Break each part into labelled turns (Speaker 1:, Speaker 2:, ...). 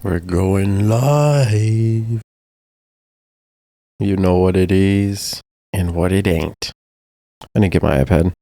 Speaker 1: We're going live. You know what it is and what it ain't. I didn't get my iPad.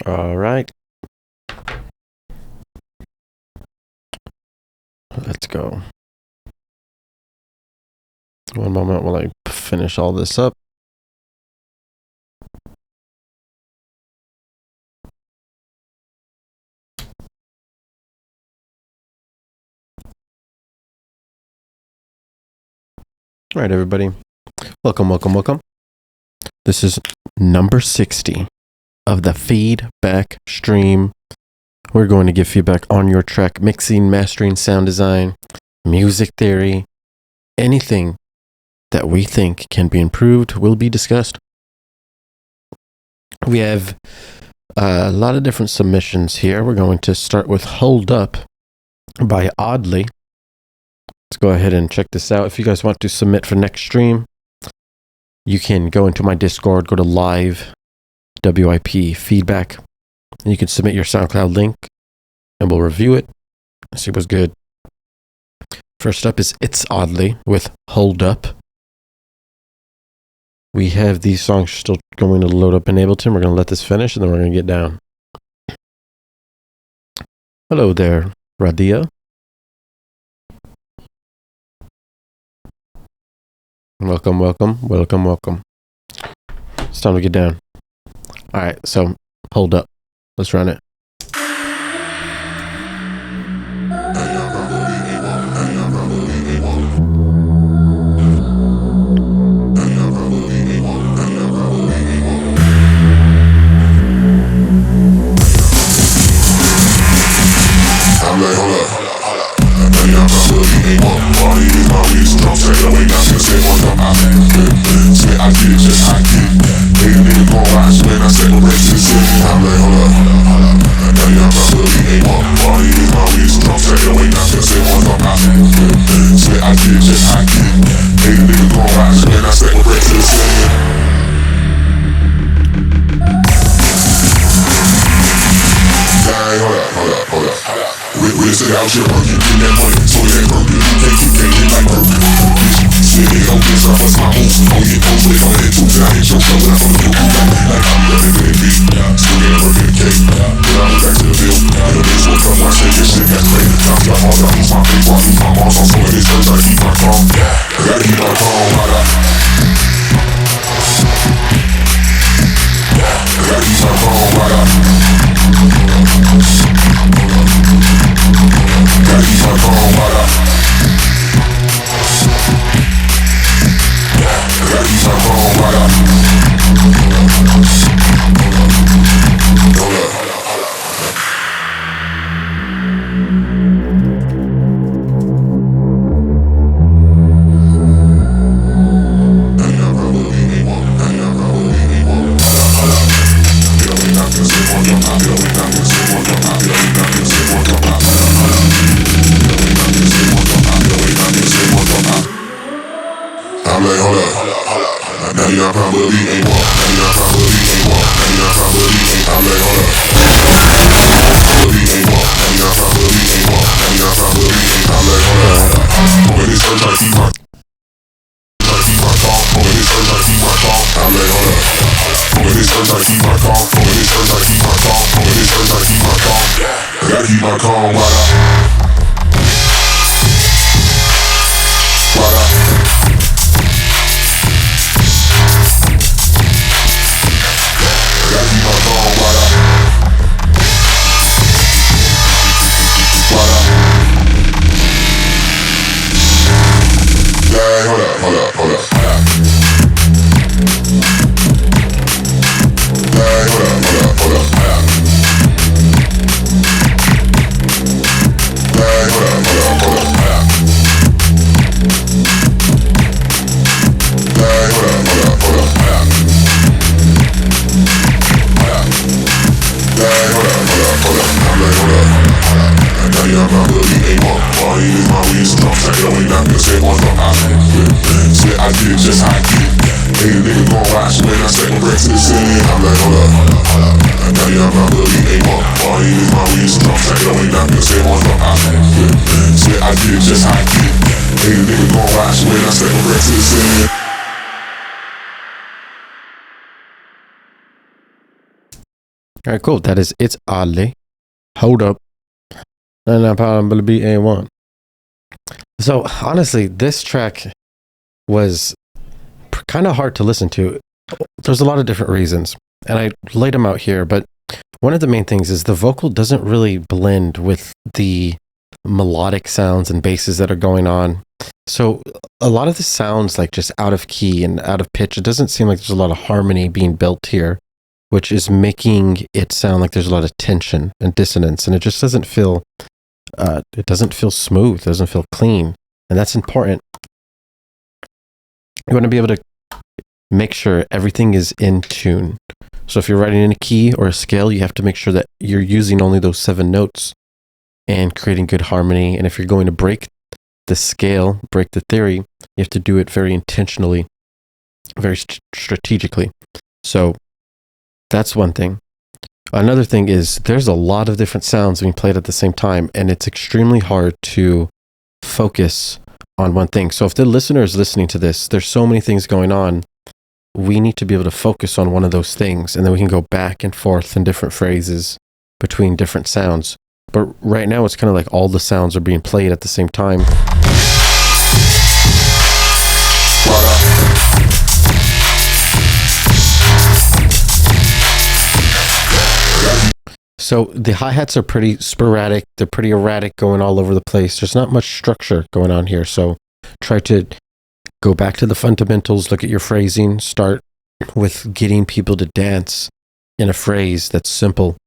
Speaker 1: All right. Let's go. One moment while I finish all this up. All right, everybody. Welcome. This is number 60 of the feedback stream. We're going to give feedback on your track, mixing, mastering, sound design, music theory, anything that we think can be improved will be discussed. We have a lot of different submissions here. We're going to start with Hold Up by Oddly. Let's go ahead and check this out. If you guys want to submit for next stream, you can go into my Discord, go to live WIP feedback, and you can submit your SoundCloud link and we'll review it and see what's good. First up is It's Oddly with Hold Up. We have these songs still going to load up in Ableton. We're going to let this finish and then we're going to get down. Hello there, Radia. Welcome. It's time to get down. All right, so Hold Up. Let's run it.
Speaker 2: drop, take it away now, cause they want to I said I did just how I did. Hey, nigga gon' watch when I take my breath to the city. I'm like, hold up. I know you're my boogie, ain't more. All you need is my weed, so drop, take it away now, cause they want to I said I did just how I did. Hey, nigga gon' watch when I take my breath to the city.
Speaker 1: All right, cool. That is It's Oddly. Hold up. And I'm probably be A1. So honestly, this track was kind of hard to listen to. There's a lot of different reasons, and I laid them out here, but one of the main things is the vocal doesn't really blend with the melodic sounds and basses that are going on. So a lot of the sounds like just out of key and out of pitch. It doesn't seem like there's a lot of harmony being built here, which is making it sound like there's a lot of tension and dissonance, and it just doesn't feel smooth, it doesn't feel clean, and that's important. You want to be able to make sure everything is in tune. So if you're writing in a key or a scale, you have to make sure that you're using only those 7 notes and creating good harmony. And if you're going to break the scale, break the theory, you have to do it very intentionally, very strategically. So that's one thing. Another thing is there's a lot of different sounds being played at the same time, and it's extremely hard to focus on one thing. So if the listener is listening to this, there's so many things going on. We need to be able to focus on one of those things, and then we can go back and forth in different phrases between different sounds. But right now, it's kind of like all the sounds are being played at the same time. So the hi-hats are pretty sporadic. They're pretty erratic, going all over the place. There's not much structure going on here. So try to go back to the fundamentals, look at your phrasing, start with getting people to dance in a phrase that's simple.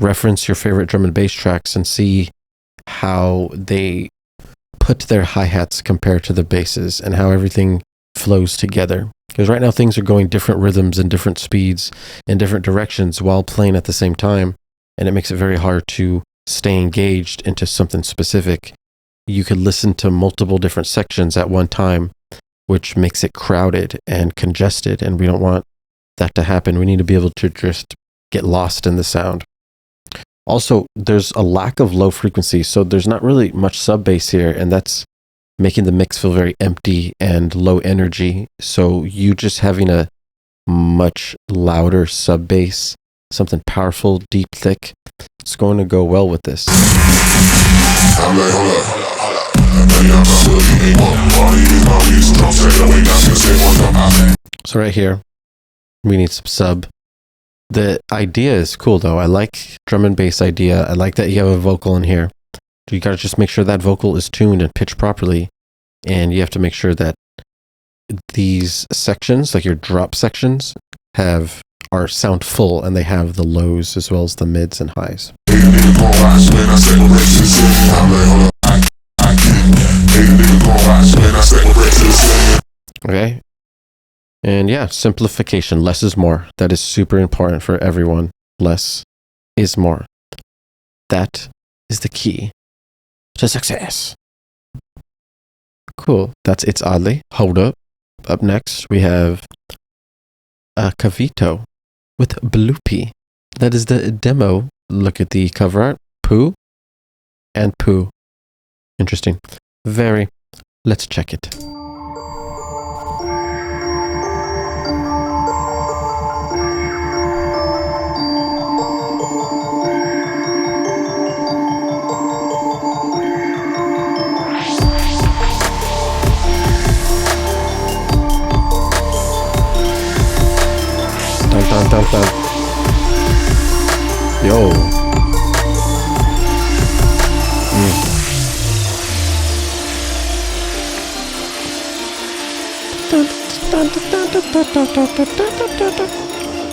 Speaker 1: Reference your favorite drum and bass tracks and see how they put their hi-hats compared to the basses and how everything flows together. Because right now things are going different rhythms and different speeds in different directions while playing at the same time. And it makes it very hard to stay engaged into something specific. You could listen to multiple different sections at one time, which makes it crowded and congested, and we don't want that to happen. We need to be able to just get lost in the sound. Also, there's a lack of low frequency, so there's not really much sub bass here, and that's making the mix feel very empty and low energy. So you just having a much louder sub bass, something powerful, deep, thick, it's going to go well with this. So right here, we need some sub. The idea is cool though. I like drum and bass idea. I like that you have a vocal in here. You gotta just make sure that vocal is tuned and pitched properly. And you have to make sure that these sections, like your drop sections, sound full, and they have the lows as well as the mids and highs. Okay. And yeah, simplification. Less is more. That is super important for everyone. Less is more. That is the key to success. Cool. That's It's Oddly. Hold up. Up next, we have Cavito with Bloopy. That is the demo. Look at the cover art. Poo and Poo. Interesting. Very. Let's check it. Dun, dun, dun. Yo.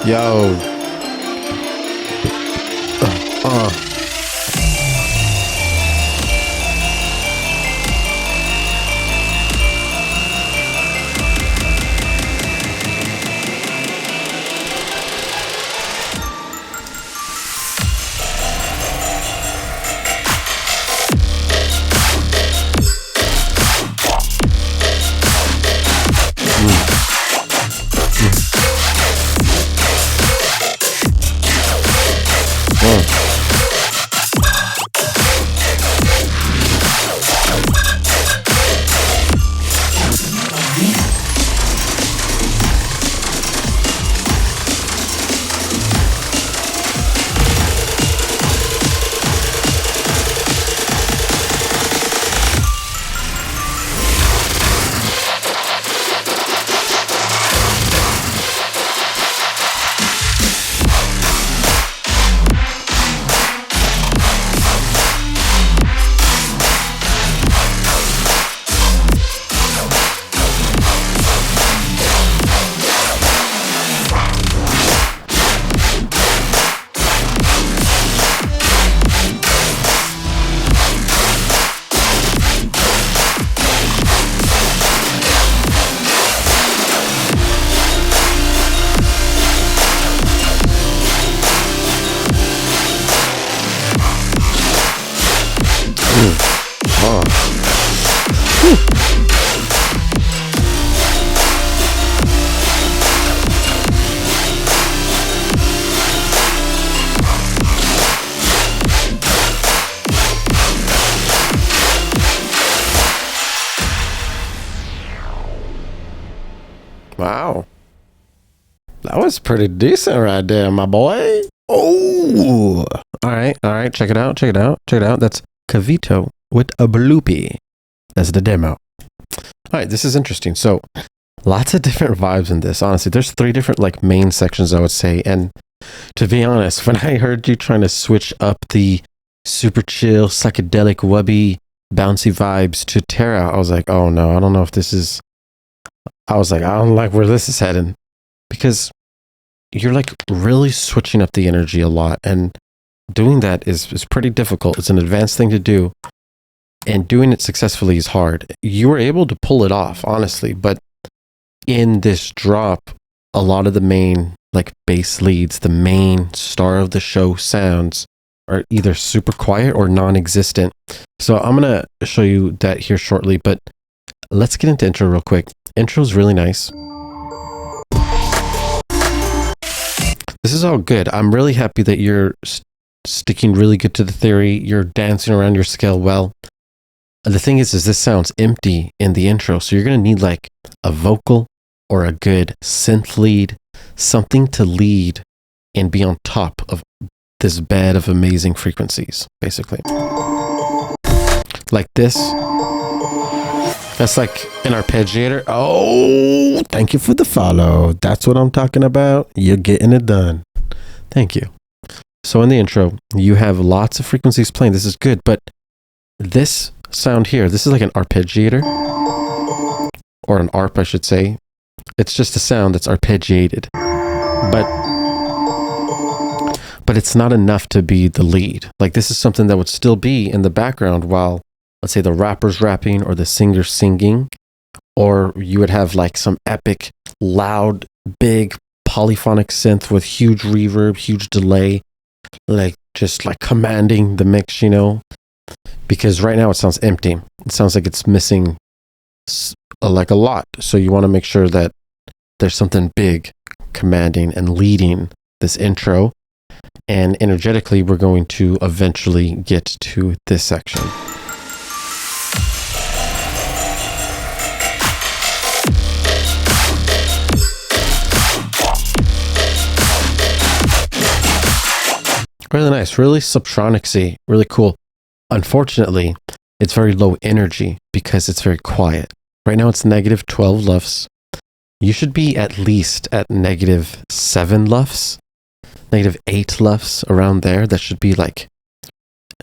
Speaker 1: Yo. Wow. That was pretty decent right there, my boy. Oh. All right. Check it out. That's Cavito with a bloopy. That's the demo. All right. This is interesting. So lots of different vibes in this. Honestly, there's 3 different like main sections, I would say. And to be honest, when I heard you trying to switch up the super chill, psychedelic, wubby, bouncy vibes to tearout, I was like, oh no, I don't know if this is... I was like, I don't like where this is heading, because you're like really switching up the energy a lot, and doing that is pretty difficult. It's an advanced thing to do, and doing it successfully is hard. You were able to pull it off, honestly, but in this drop, a lot of the main like bass leads, the main star of the show sounds are either super quiet or non-existent. So I'm gonna show you that here shortly, but let's get into intro real quick. Intro is really nice. This is all good. I'm really happy that you're sticking really good to the theory. You're dancing around your scale well. The thing is this sounds empty in the intro, so you're going to need like a vocal or a good synth lead, something to lead and be on top of this bed of amazing frequencies, basically. Like this. That's like an arpeggiator. Oh, thank you for the follow. That's what I'm talking about. You're getting it done. Thank you. So in the intro, you have lots of frequencies playing. This is good, but this sound here, this is like an arpeggiator, or an arp, I should say. It's just a sound that's arpeggiated, but it's not enough to be the lead. Like this is something that would still be in the background while, let's say, the rapper's rapping or the singer's singing, or you would have like some epic, loud, big polyphonic synth with huge reverb, huge delay, like just like commanding the mix, you know, because right now it sounds empty. It sounds like it's missing like a lot. So you want to make sure that there's something big commanding and leading this intro. And energetically, we're going to eventually get to this section. Really nice, really subtronicsy, really cool. Unfortunately, it's very low energy because it's very quiet. Right now it's negative 12 lufs. You should be at least at negative 7 lufs, negative 8 lufs, around there. That should be like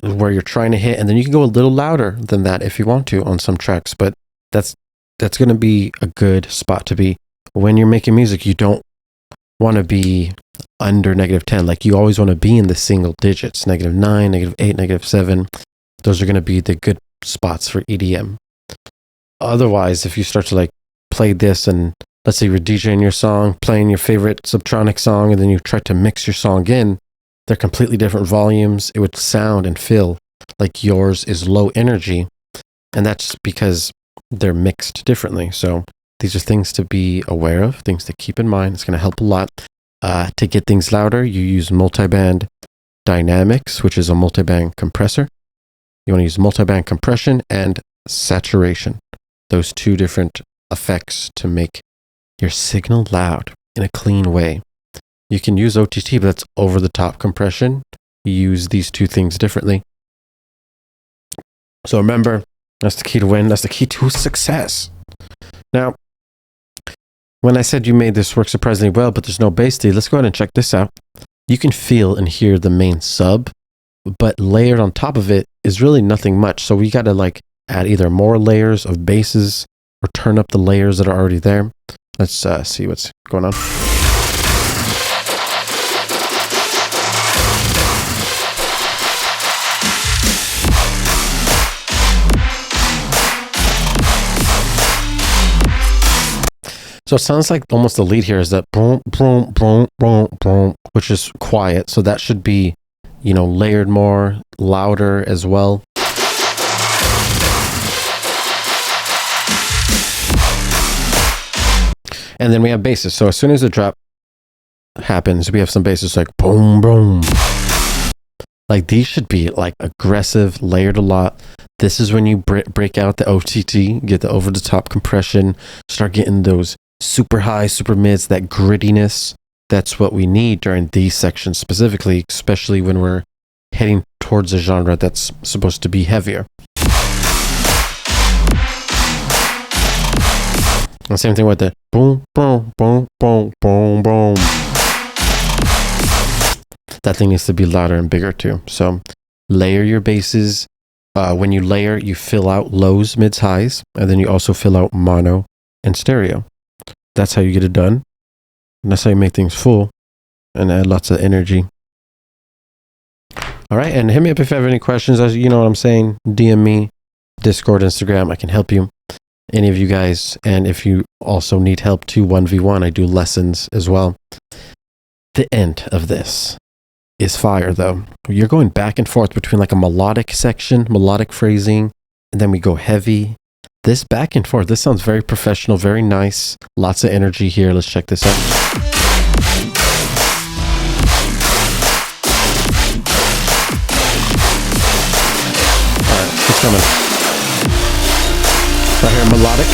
Speaker 1: where you're trying to hit. And then you can go a little louder than that if you want to on some tracks, but that's going to be a good spot to be. When you're making music, you don't want to be under negative 10. Like you always want to be in the single digits, negative 9, negative 8, negative 7. Those are going to be the good spots for EDM. Otherwise, if you start to like play this, and let's say you're DJing your song, playing your favorite subtronic song, and then you try to mix your song in, they're completely different volumes. It would sound and feel like yours is low energy, and that's because they're mixed differently. So these are things to be aware of, things to keep in mind. It's going to help a lot. To get things louder, you use multiband dynamics, which is a multiband compressor. You want to use multiband compression and saturation. Those 2 different effects to make your signal loud in a clean way. You can use OTT, but that's over the top compression. You use these 2 things differently. So remember, that's the key to win. That's the key to success. Now, when I said you made this work surprisingly well, but there's no bass lead, let's go ahead and check this out. You can feel and hear the main sub, but layered on top of it is really nothing much. So we got to like add either more layers of basses or turn up the layers that are already there. Let's see what's going on. So it sounds like almost the lead here is that boom, boom, boom, boom, boom, which is quiet. So that should be, you know, layered more, louder as well. And then we have basses. So as soon as the drop happens, we have some basses like boom, boom. Like these should be like aggressive, layered a lot. This is when you break out the OTT, get the over the top compression, start getting those super high, super mids, that grittiness. That's what we need during these sections specifically, especially when we're heading towards a genre that's supposed to be heavier. And same thing with the boom, boom, boom, boom, boom, boom. That thing needs to be louder and bigger too. So layer your basses. When you layer, you fill out lows, mids, highs, and then you also fill out mono and stereo. That's how you get it done. And that's how you make things full and add lots of energy. All right, and hit me up if you have any questions. As you know what I'm saying, DM me, Discord, Instagram. I can help you, any of you guys. And if you also need help too, 1v1, I do lessons as well. The end of this is fire though. You're going back and forth between like a melodic section, melodic phrasing, and then we go heavy. This back and forth, this sounds very professional, very nice. Lots of energy here. Let's check this out. Alright, it's coming. Right here, melodic.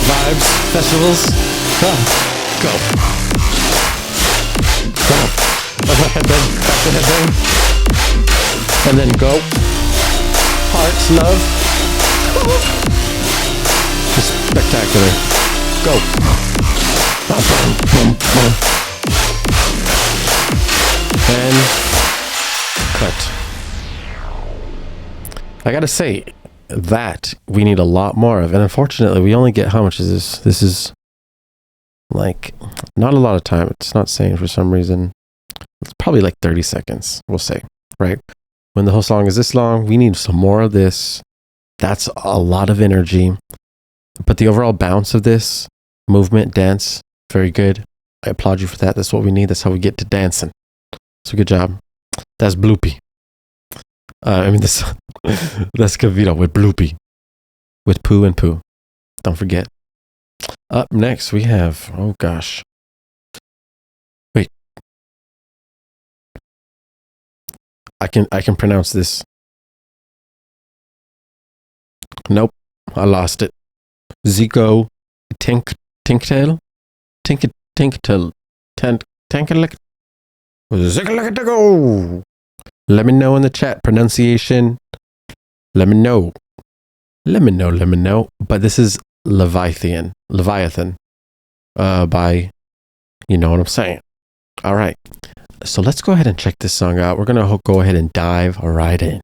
Speaker 1: Vibes, festivals. Go. Go. Headbang, back to headbang. And then go. Hearts, love. Just spectacular. Go. And cut. I gotta say, that we need a lot more of. And unfortunately, we only get, how much is this? This is like not a lot of time. It's not saying for some reason. It's probably like 30 seconds, we'll say, right? When the whole song is this long, we need some more of this. That's a lot of energy. But the overall bounce of this, movement, dance, very good. I applaud you for that. That's what we need. That's how we get to dancing. So good job. That's Bloopy. That's Cavito with Bloopy. With Poo and Poo. Don't forget. Up next, we have, oh gosh. I can pronounce this. Nope, I lost it. Zico Tinktail? Tinktail. Zickalickatigo. Let me know in the chat pronunciation. Let me know. But this is Leviathan. By, you know what I'm saying. All right. So let's go ahead and check this song out. We're going to go ahead and dive right in.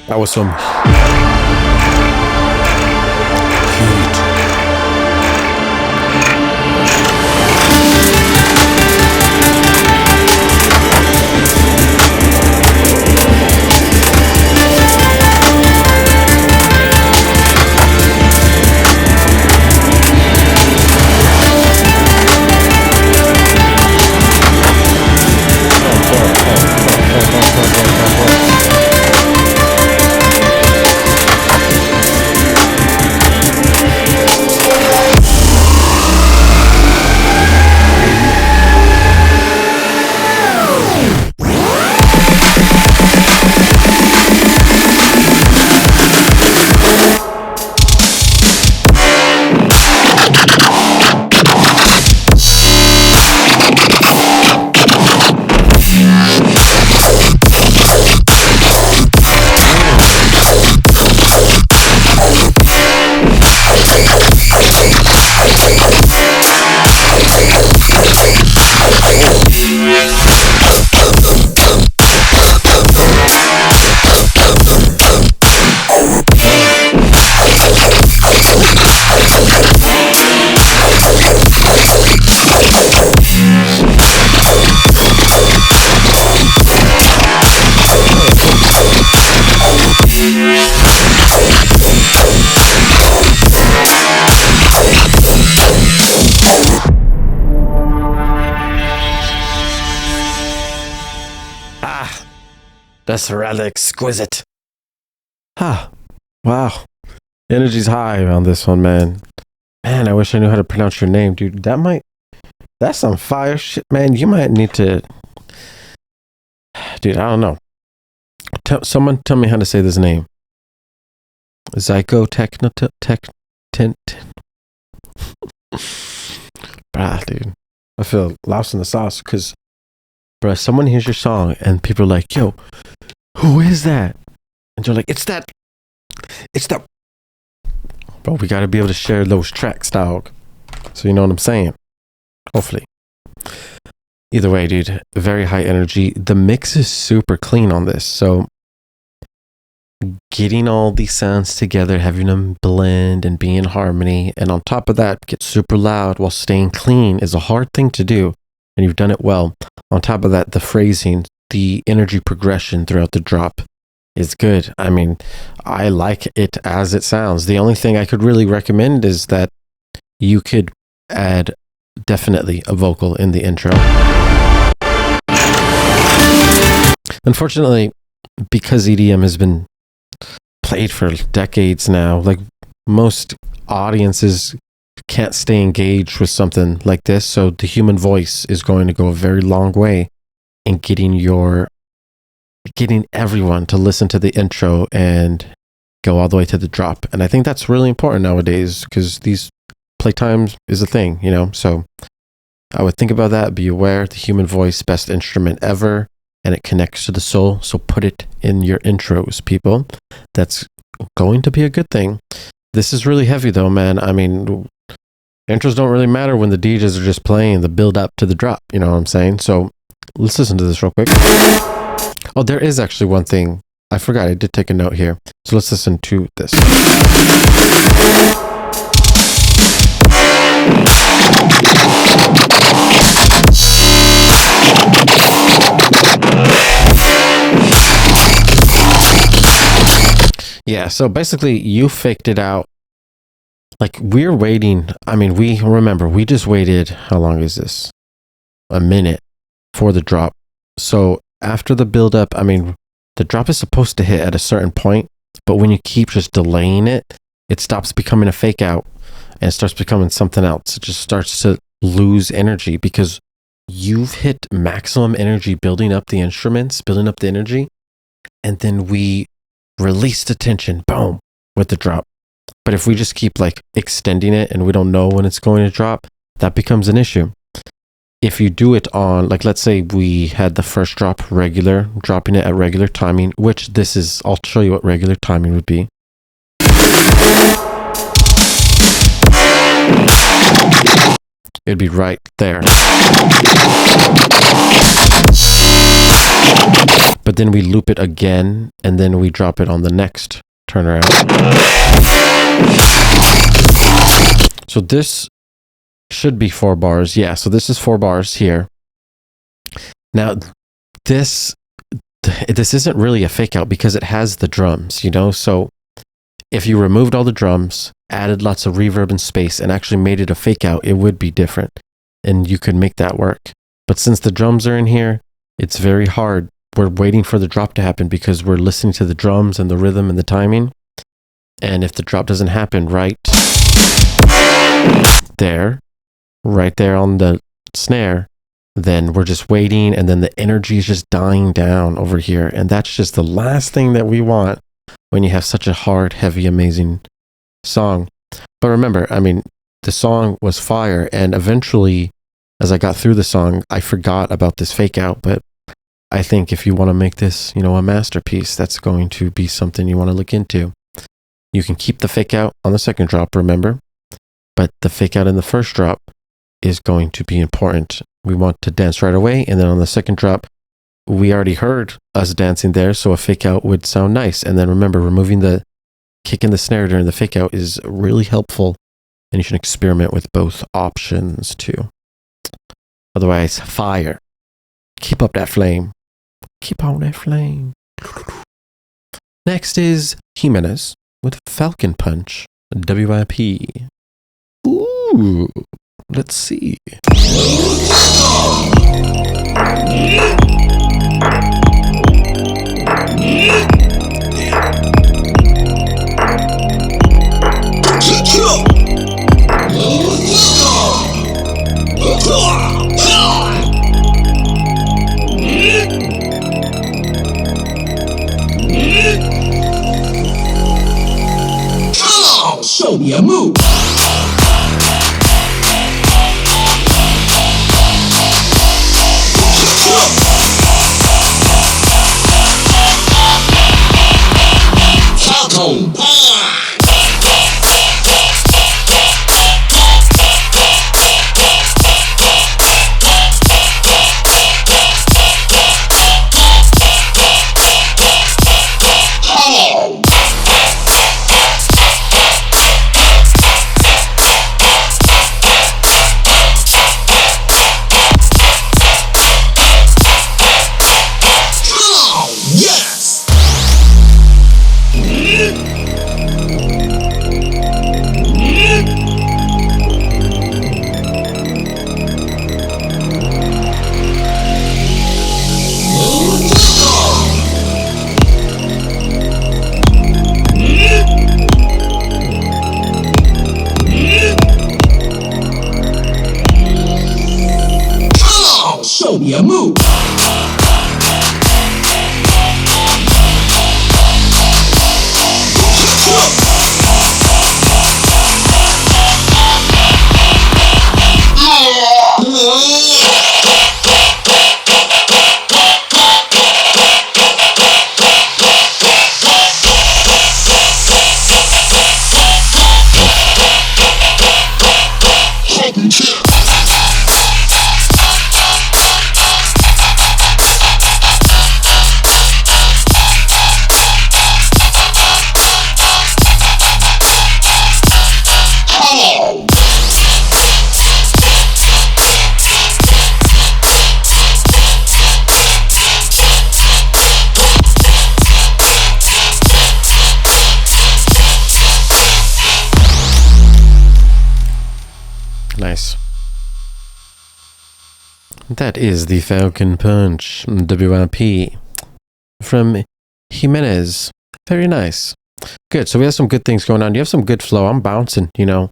Speaker 1: That was some That's rather exquisite. Ah, wow. Energy's high on this one, man. Man, I wish I knew how to pronounce your name, dude. That's some fire shit, man. You might need to, dude, I don't know. Someone tell me how to say this name. Bruh, dude. I feel lost in the sauce because, bruh, someone hears your song and people are like, yo, who is that? And you're like, it's that. Bro, we got to be able to share those tracks, dog. So you know what I'm saying? Hopefully. Either way, dude, very high energy. The mix is super clean on this. So getting all these sounds together, having them blend and be in harmony, and on top of that, get super loud while staying clean is a hard thing to do. And you've done it well. On top of that, the phrasing, the energy progression throughout the drop is good. I mean, I like it as it sounds. The only thing I could really recommend is that you could add definitely a vocal in the intro. Unfortunately, because EDM has been played for decades now, like most audiences can't stay engaged with something like this. So the human voice is going to go a very long way in getting everyone to listen to the intro and go all the way to the drop. And I think that's really important nowadays because these playtimes is a thing, you know? So I would think about that. Be aware, the human voice, best instrument ever, and it connects to the soul. So put it in your intros, people. That's going to be a good thing. This is really heavy though, man. I mean, intros don't really matter when the DJs are just playing the build up to the drop. You know what I'm saying? So let's listen to this real quick. Oh, there is actually one thing. I forgot. I did take a note here. So let's listen to this. Yeah, so basically you faked it out. Like we're waiting. I mean, we just waited. How long is this? A minute for the drop. So after the build up, I mean, the drop is supposed to hit at a certain point, but when you keep just delaying it, it stops becoming a fake out and it starts becoming something else. It just starts to lose energy because you've hit maximum energy building up the instruments, building up the energy, and then we release the tension, boom, with the drop. But if we just keep like extending it and we don't know when it's going to drop, that becomes an issue. If you do it on, like, let's say we had the first drop regular, dropping it at regular timing, which this is, I'll show you what regular timing would be. It'd be right there. But then we loop it again, and then we drop it on the next turnaround. So this should be 4 bars. Yeah, so this is 4 bars here. Now, this isn't really a fake out because it has the drums, you know? So if you removed all the drums, added lots of reverb and space, and actually made it a fake out, it would be different. And you could make that work. But since the drums are in here, it's very hard. We're waiting for the drop to happen because we're listening to the drums and the rhythm and the timing. And if the drop doesn't happen right there on the snare, then we're just waiting, and then the energy is just dying down over here. And that's just the last thing that we want when you have such a hard, heavy, amazing song. But remember, I mean, the song was fire, and eventually, as I got through the song, I forgot about this fake out. But I think if you want to make this, you know, a masterpiece, that's going to be something you want to look into. You can keep the fake out on the second drop, remember, but the fake out in the first drop is going to be important. We want to dance right away, and then on the second drop, we already heard us dancing there, so a fake out would sound nice. And then remember, removing the kick in the snare during the fake out is really helpful, and you should experiment with both options too. Otherwise, fire. Keep up that flame. Keep on that flame. Next is Jimenez with Falcon Punch, WIP. Ooh, let's see.
Speaker 3: show me a move. Calcone. Show me a move.
Speaker 1: Nice. That is the Falcon Punch WIP from Jimenez. Very nice. Good. So we have some good things going on. You have some good flow. I'm bouncing, you know.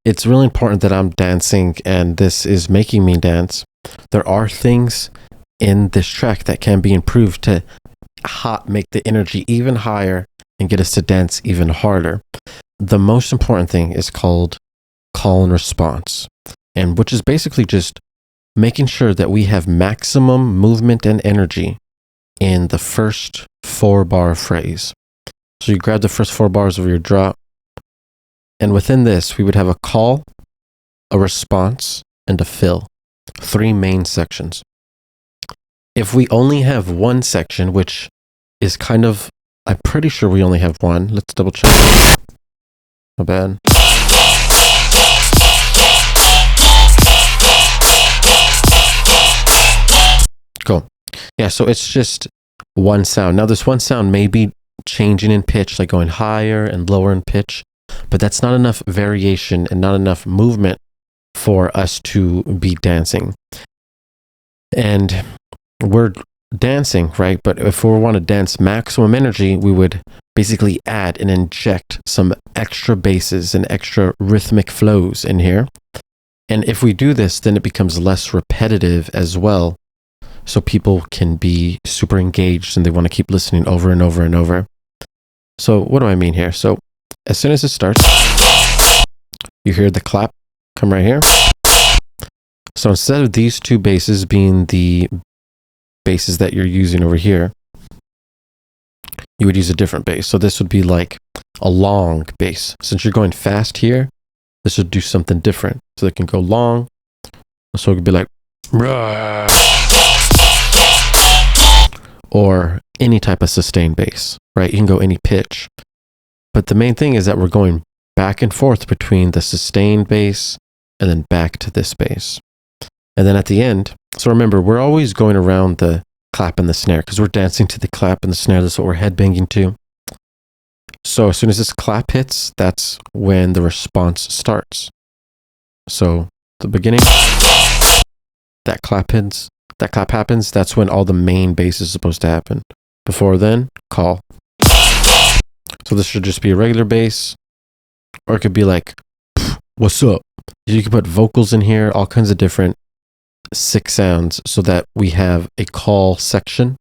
Speaker 1: It's really important that I'm dancing, and this is making me dance. There are things in this track that can be improved to make the energy even higher and get us to dance even harder. The most important thing is called call and response, and which is basically just making sure that we have maximum movement and energy in the first 4-bar phrase. So you grab the first 4 bars of your drop, and within this we would have a call, a response, and a fill. 3 main sections. If we only have one section, which is kind of, I'm pretty sure we only have one. Let's double check. Not bad. Cool. Yeah, so it's just one sound. Now this one sound may be changing in pitch, like going higher and lower in pitch, but that's not enough variation and not enough movement for us to be dancing. And we're dancing, right? But if we want to dance maximum energy, we would basically add and inject some extra basses and extra rhythmic flows in here. And if we do this, then it becomes less repetitive as well. So people can be super engaged and they want to keep listening over and over and over. So what do I mean here? So as soon as it starts, you hear the clap come right here. So instead of these 2 basses being the basses that you're using over here, you would use a different bass. So this would be like a long bass. Since you're going fast here, this would do something different. So it can go long. So it could be like, rah, or any type of sustained bass, right? You can go any pitch. But the main thing is that we're going back and forth between the sustained bass and then back to this bass. And then at the end, so remember, we're always going around the clap and the snare because we're dancing to the clap and the snare. That's what we're headbanging to. So as soon as this clap hits, that's when the response starts. So the beginning, that clap happens, that's when all the main bass is supposed to happen. Before then, call. So this should just be a regular bass, or it could be like, what's up? You can put vocals in here, all kinds of different 6 sounds, so that we have a call section.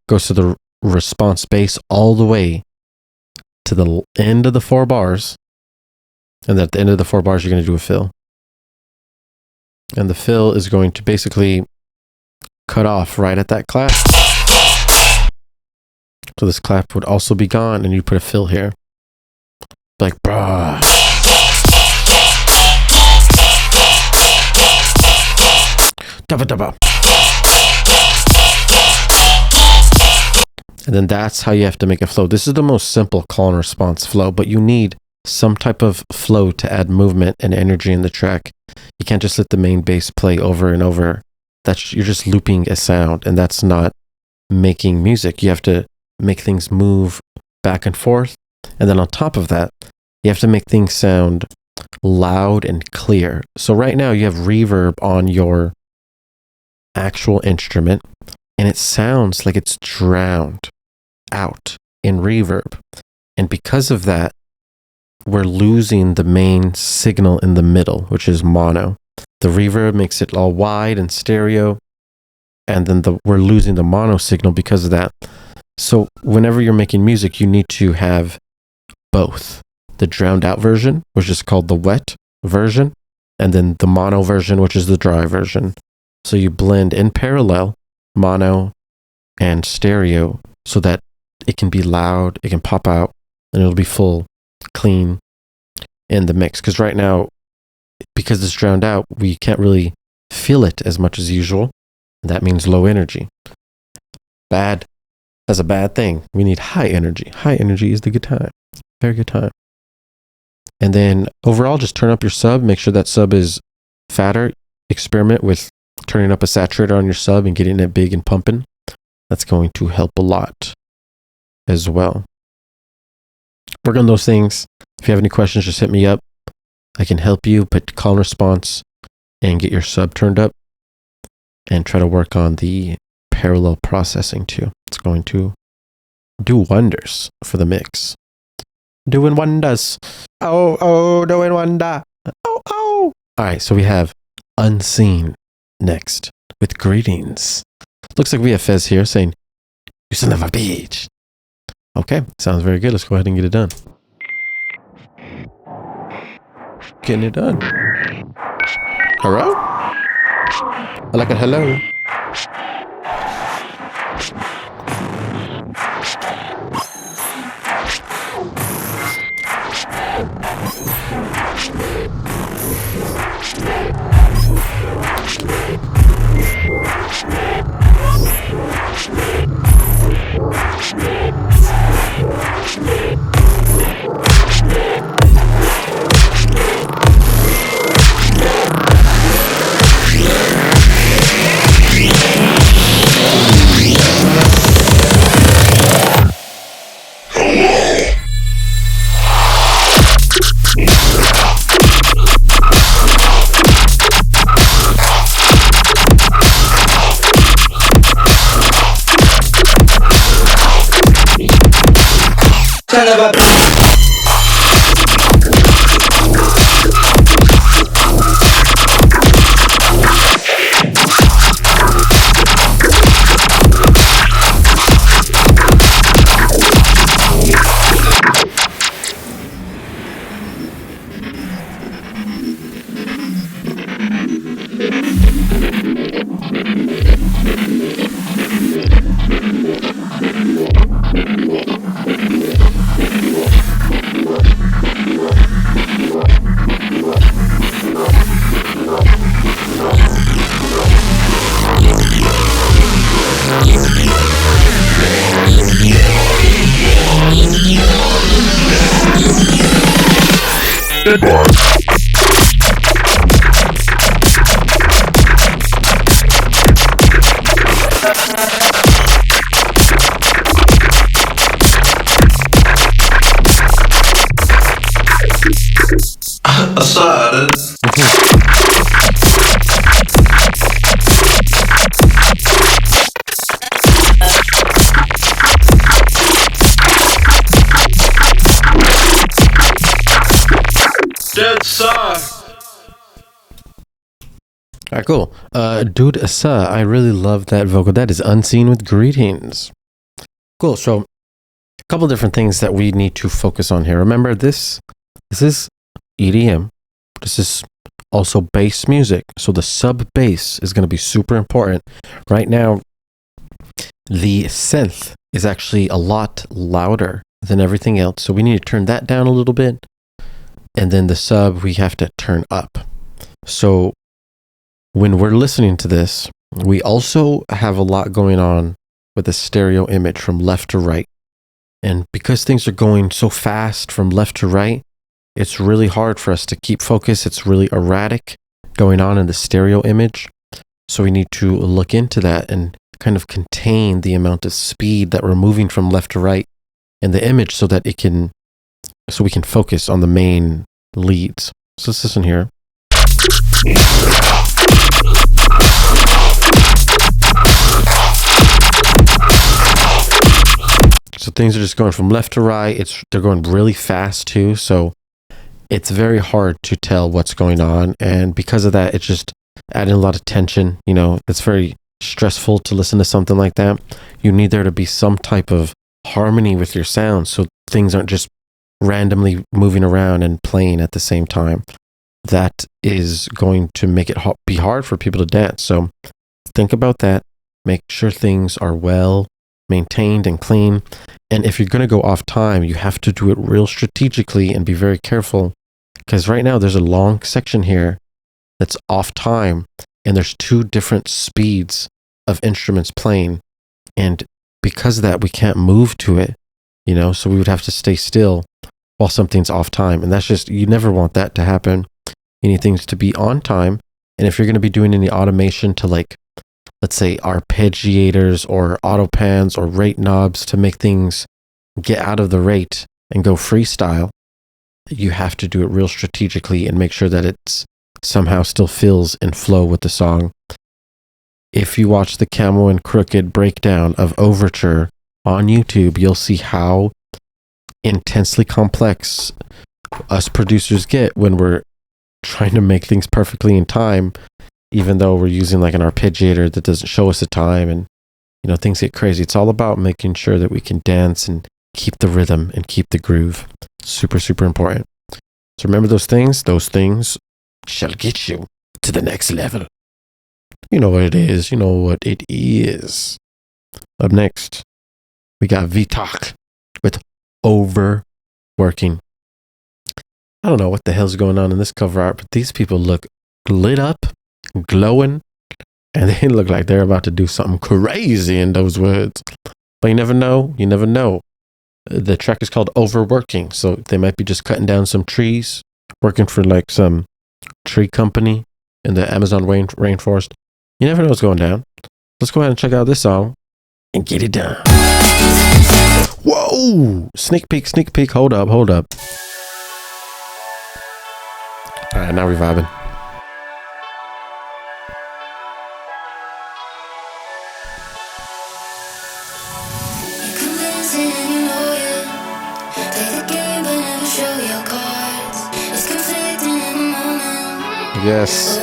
Speaker 1: Goes to the response bass all the way to the end of the 4 bars. And then at the end of the 4 bars, you're going to do a fill. And the fill is going to basically cut off right at that clap. So this clap would also be gone, and you put a fill here. Like, bruh. Dabba dabba. And then that's how you have to make a flow. This is the most simple call and response flow, but you need some type of flow to add movement and energy in the track. You can't just let the main bass play over and over. You're just looping a sound, and that's not making music. You have to make things move back and forth. And then on top of that, you have to make things sound loud and clear. So right now you have reverb on your actual instrument, and it sounds like it's drowned out in reverb. And because of that, we're losing the main signal in the middle, which is mono. The reverb makes it all wide and stereo, and then we're losing the mono signal because of that. So whenever you're making music, you need to have both. The drowned out version, which is called the wet version, and then the mono version, which is the dry version. So you blend in parallel mono and stereo so that it can be loud, it can pop out, and it'll be full, clean in the mix. Because right now, because it's drowned out, we can't really feel it as much as usual. That means low energy. Bad. That's a bad thing. We need high energy. High energy is the good time. Very good time. And then overall, just turn up your sub. Make sure that sub is fatter. Experiment with turning up a saturator on your sub and getting it big and pumping. That's going to help a lot as well. Work on those things. If you have any questions, just hit me up. I can help you, but call and response and get your sub turned up and try to work on the parallel processing too. It's going to do wonders for the mix. Doing wonders. Oh, doing wonder. Oh. All right, so we have Unseen next with greetings. Looks like we have Fez here saying, "You son of a bitch." Okay, sounds very good. Let's go ahead and get it done. Getting it done. Hello? I like a hello. Alright, cool. Dude Asa, I really love that vocal. That is Unseen with greetings. Cool. So couple different things that we need to focus on here. Remember, this is EDM. This is also bass music. So the sub bass is going to be super important. Right now, the synth is actually a lot louder than everything else. So we need to turn that down a little bit. And then the sub, we have to turn up. So when we're listening to this, we also have a lot going on with the stereo image from left to right. And because things are going so fast from left to right, it's really hard for us to keep focus. It's really erratic going on in the stereo image. So we need to look into that and kind of contain the amount of speed that we're moving from left to right in the image so that we can focus on the main leads. So let's listen here. So things are just going from left to right. They're going really fast too. So it's very hard to tell what's going on. And because of that, it's just adding a lot of tension. You know, it's very stressful to listen to something like that. You need there to be some type of harmony with your sound so things aren't just randomly moving around and playing at the same time. That is going to make it be hard for people to dance. So think about that. Make sure things are well maintained and clean. And if you're going to go off time, you have to do it real strategically and be very careful. Because right now there's a long section here that's off time. And there's two different speeds of instruments playing. And because of that, we can't move to it, you know, so we would have to stay still while something's off time. And that's just, you never want that to happen. You need things to be on time. And if you're going to be doing any automation to, like, let's say arpeggiators or auto pans or rate knobs to make things get out of the rate and go freestyle, you have to do it real strategically and make sure that it's somehow still feels in flow with the song. If you watch the Camel and Crooked breakdown of Overture on YouTube, you'll see how intensely complex us producers get when we're trying to make things perfectly in time, even though we're using like an arpeggiator that doesn't show us the time, and you know, things get crazy. It's all about making sure that we can dance and keep the rhythm and keep the groove. Super, super important. So remember those things shall get you to the next level. You know what it is. You know what it is. Up next, we got VTalk with Overworking. I don't know what the hell's going on in this cover art, but these people look lit up, glowing, and they look like they're about to do something crazy in those words. But you never know. You never know. The track is called Overworking, so they might be just cutting down some trees, working for like some tree company in the Amazon rainforest. You never know what's going down. Let's go ahead and check out this song and get it done. Whoa! Sneak peek. Hold up. All right, now we're vibing. Yes.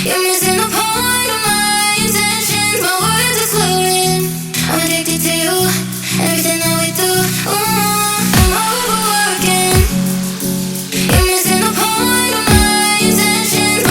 Speaker 4: You're missing the point of my intentions. My words are slowing. I'm addicted to you. Everything that we do. I'm overworking. You're missing the point of my intentions.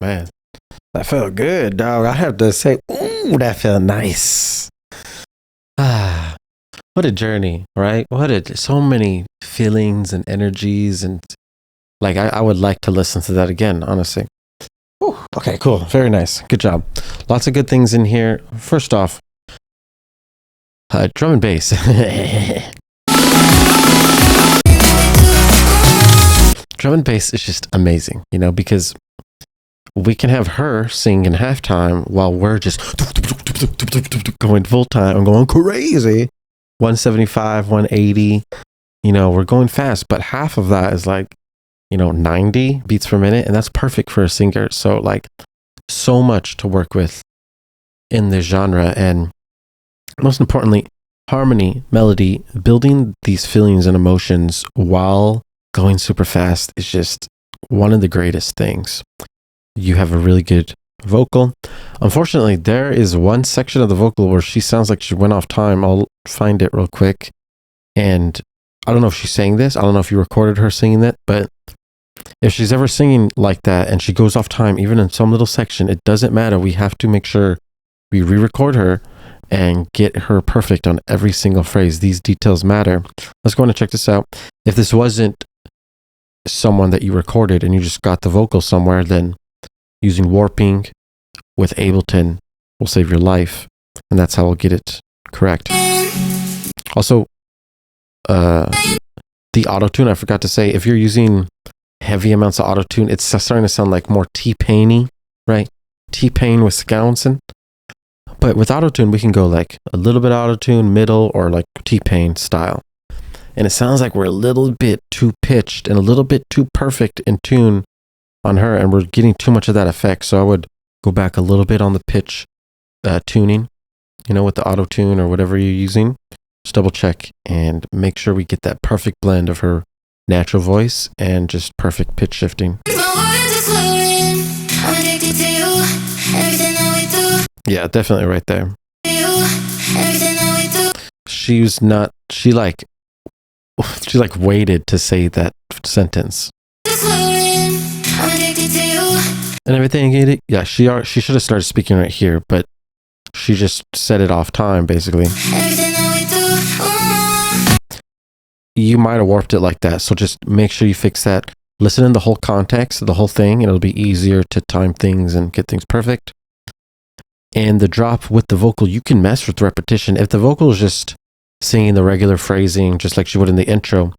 Speaker 1: Man, that felt good, dog. I have to say, ooh, that felt nice. Ah, what a journey, right? So many feelings and energies, and like I would like to listen to that again, honestly. Ooh, okay, cool. Very nice. Good job. Lots of good things in here. First off, drum and bass. Drum and bass is just amazing, you know, because we can have her sing in halftime while we're just going full time. I'm going crazy. 175, 180, you know, we're going fast, but half of that is like, you know, 90 beats per minute, and that's perfect for a singer. So like, so much to work with in this genre, and most importantly, harmony, melody, building these feelings and emotions while going super fast is just one of the greatest things. You have a really good vocal. Unfortunately, there is one section of the vocal where she sounds like she went off time. I'll find it real quick. And I don't know if she's saying this. I don't know if you recorded her singing that, but if she's ever singing like that and she goes off time, even in some little section, it doesn't matter. We have to make sure we re-record her and get her perfect on every single phrase. These details matter. Let's go on and check this out. If this wasn't someone that you recorded and you just got the vocal somewhere, then using warping with Ableton will save your life, and that's how we'll get it correct. Also, the auto-tune, I forgot to say, if you're using heavy amounts of auto-tune, it's starting to sound like more T-Pain-y, right? T-Pain with Scounson. But with auto-tune, we can go like a little bit auto-tune, middle, or like T-Pain style. And it sounds like we're a little bit too pitched and a little bit too perfect in tune on her, and we're getting too much of that effect. So I would go back a little bit on the pitch tuning, you know, with the auto-tune or whatever you're using. Just double check and make sure we get that perfect blend of her natural voice and just perfect pitch shifting. Yeah, definitely right there. She waited to say that sentence. And everything, yeah, she should have started speaking right here, but she just set it off time, basically. You might have warped it like that, so just make sure you fix that. Listen in the whole context of the whole thing, and it'll be easier to time things and get things perfect. And the drop with the vocal, you can mess with repetition. If the vocal is just singing the regular phrasing, just like she would in the intro,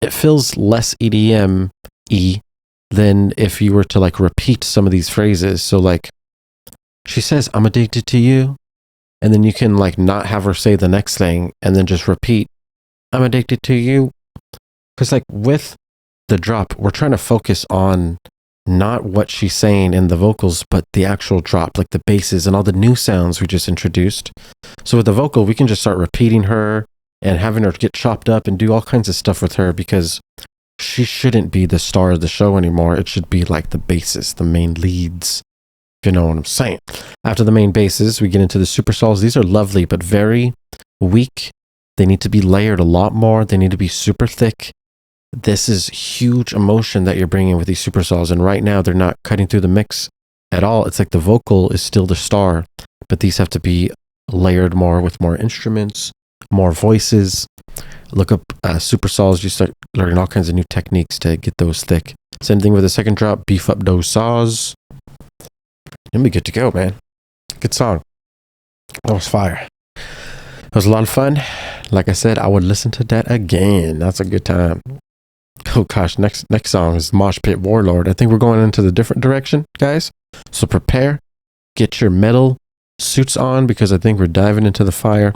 Speaker 1: it feels less EDM-y than if you were to like repeat some of these phrases. So like she says, I'm addicted to you. And then you can like not have her say the next thing and then just repeat, I'm addicted to you. Because like with the drop, we're trying to focus on not what she's saying in the vocals, but the actual drop, like the basses and all the new sounds we just introduced. So with the vocal, we can just start repeating her and having her get chopped up and do all kinds of stuff with her, because she shouldn't be the star of the show anymore. It should be like the basses, the main leads, if you know what I'm saying. After the main basses, we get into the super solos. These are lovely, but very weak. They need to be layered a lot more. They need to be super thick. This is huge emotion that you're bringing with these super solos, and right now they're not cutting through the mix at all. It's like the vocal is still the star, but these have to be layered more with more instruments, more voices. Look up super solos. You start learning all kinds of new techniques to get those thick. Same thing with the second drop. Beef up those saws. You'll be good to go, man. Good song. That was fire. It was a lot of fun. Like I said, I would listen to that again. That's a good time. Oh gosh, next song is Mosh Pit Warlord. I think we're going into the different direction, guys. So prepare. Get your metal suits on, because I think we're diving into the fire.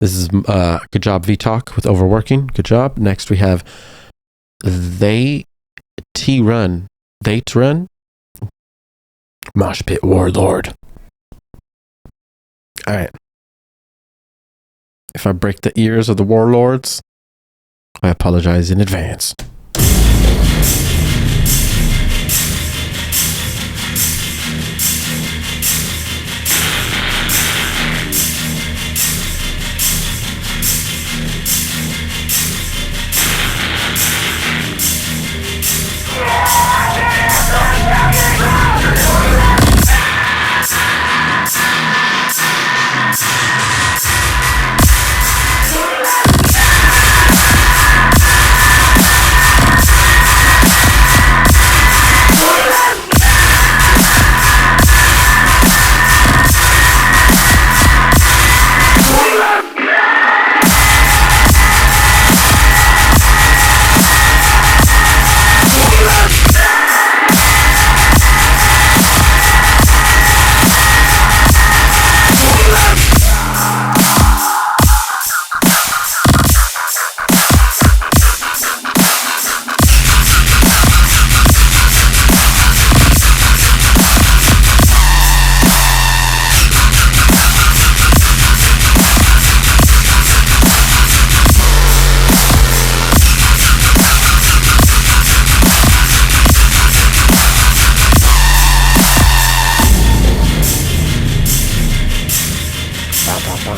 Speaker 1: This is good job, V-Talk, with overworking. Good job. Next we have They Run. Mosh Pit Warlord. All right. If I break the ears of the warlords, I apologize in advance. Run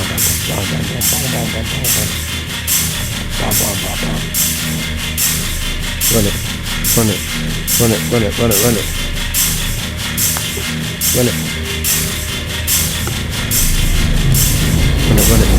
Speaker 1: it, run it, run it, run it, run it, run it. Run it. Run it, run it.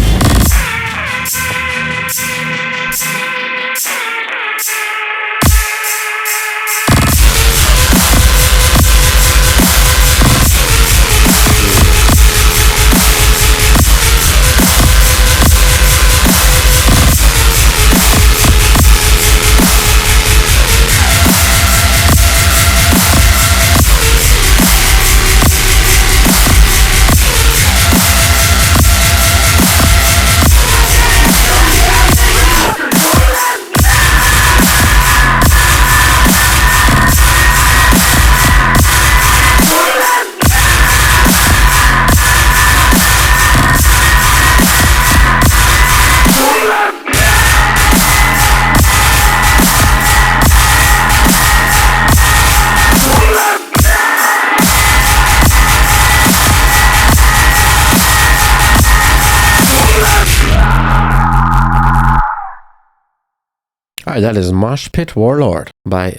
Speaker 1: All right, that is Mosh Pit Warlord by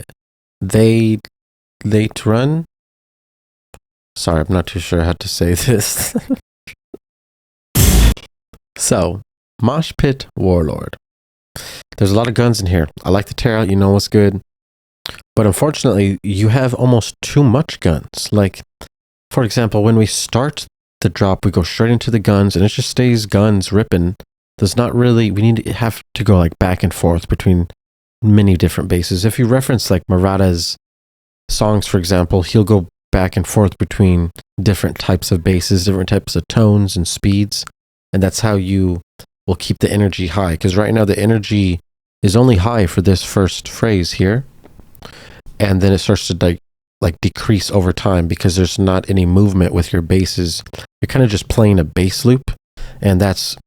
Speaker 1: They Run. Sorry, I'm not too sure how to say this. So, Mosh Pit Warlord. There's a lot of guns in here. I like the tear out, you know what's good. But unfortunately, you have almost too much guns. Like, for example, when we start the drop, we go straight into the guns and it just stays guns ripping. There's not really, we have to go like back and forth between many different basses. If you reference like Murata's songs, for example, he'll go back and forth between different types of basses, different types of tones and speeds. And that's how you will keep the energy high. Because right now the energy is only high for this first phrase here. And then it starts to like decrease over time because there's not any movement with your basses. You're kind of just playing a bass loop. And that's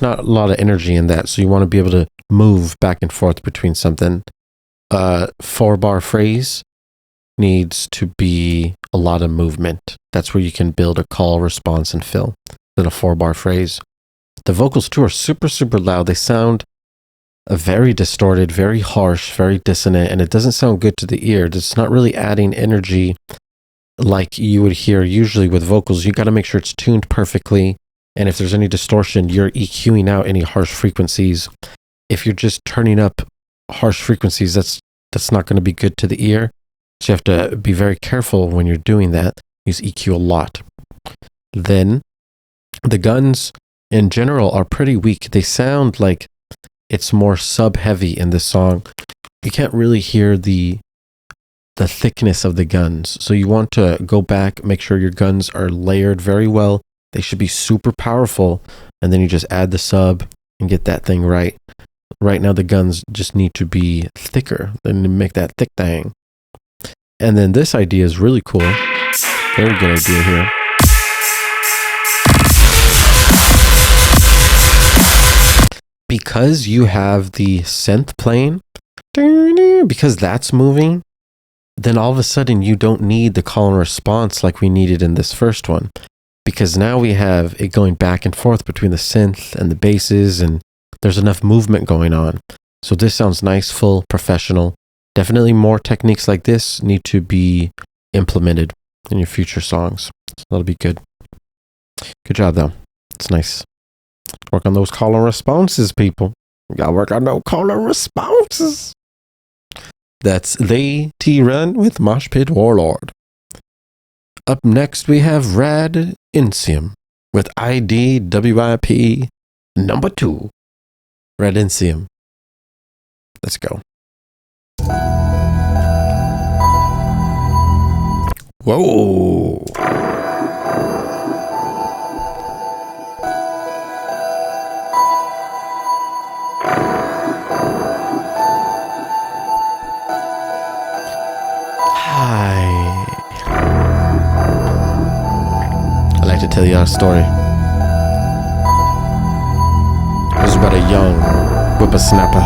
Speaker 1: not a lot of energy in that. So you want to be able to move back and forth between something. 4-bar phrase needs to be a lot of movement. That's where you can build a call, response, and fill. Than a 4-bar phrase. The vocals too are super, super loud. They sound very distorted, very harsh, very dissonant, and it doesn't sound good to the ear. It's not really adding energy like you would hear usually with vocals. You got to make sure it's tuned perfectly. And if there's any distortion, you're EQing out any harsh frequencies. If you're just turning up harsh frequencies, that's not going to be good to the ear. So you have to be very careful when you're doing that. Use EQ a lot. Then the guns in general are pretty weak. They sound like it's more sub-heavy in this song. You can't really hear the thickness of the guns. So you want to go back, make sure your guns are layered very well. They should be super powerful. And then you just add the sub and get that thing right. Right now the guns just need to be thicker. Then make that thick thing. And then this idea is really cool. Very good idea here. Because you have the synth playing, because that's moving, then all of a sudden you don't need the call and response like we needed in this first one. Because now we have it going back and forth between the synth and the basses, and there's enough movement going on. So this sounds nice, full, professional. Definitely more techniques like this need to be implemented in your future songs. So that'll be good. Good job, though. It's nice. Work on those call and responses, people. You gotta work on those call and responses. That's They T-Run with Mosh Pit Warlord. Up next, we have Rad Incium with ID WIP number 2. Rad Incium. Let's go. Whoa. To tell you our story. It was about a young whippersnapper.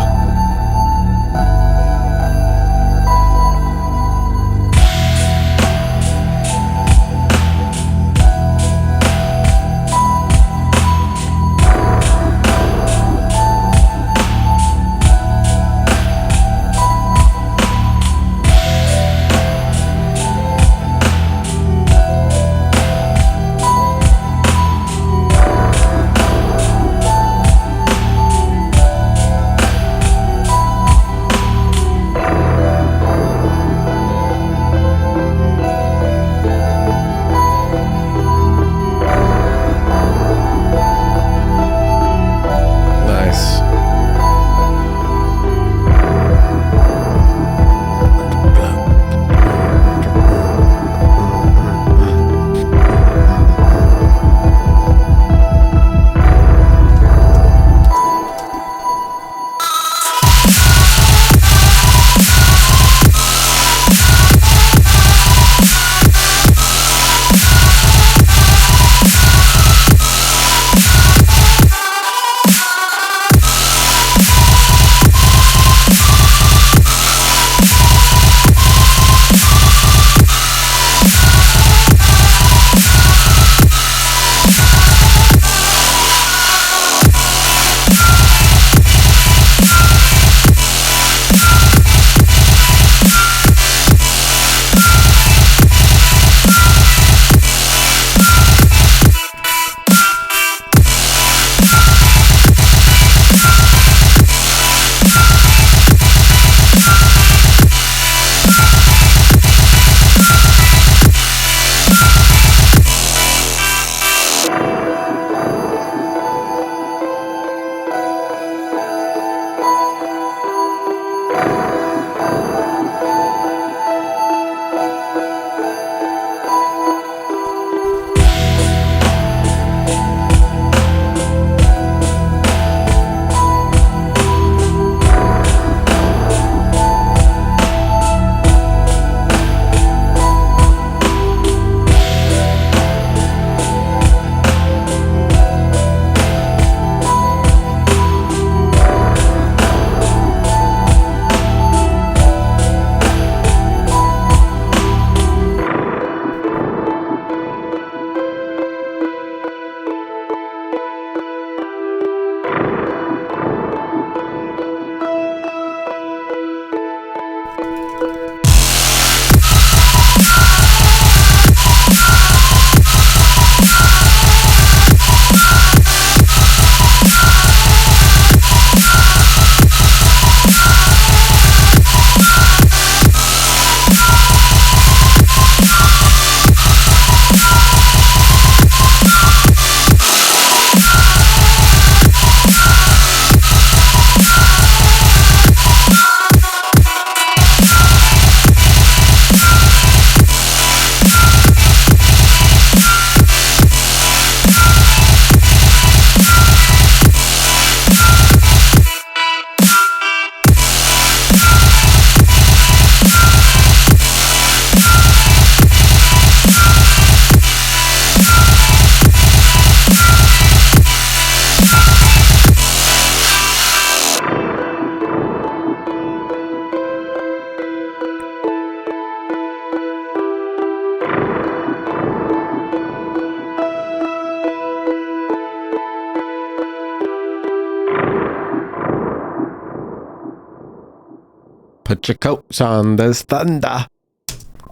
Speaker 1: Put your coats on, there's thunder.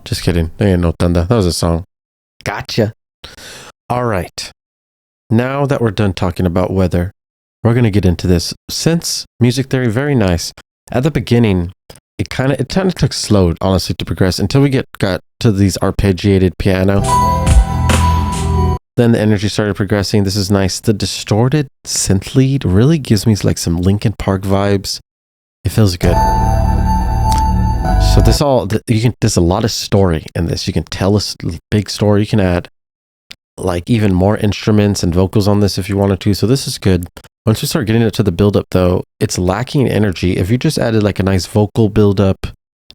Speaker 1: Just kidding. There ain't no thunder. That was a song. Gotcha. All right. Now that we're done talking about weather, we're going to get into this. Since music theory, very nice. At the beginning, it kind of took slow, honestly, to progress until we got to these arpeggiated piano. Then the energy started progressing. This is nice. The distorted synth lead really gives me like some Linkin Park vibes. It feels good. So there's a lot of story in this. You can tell a big story. You can add like even more instruments and vocals on this if you wanted to. So this is good. Once we start getting into the build up though, it's lacking energy. If you just added like a nice vocal build up,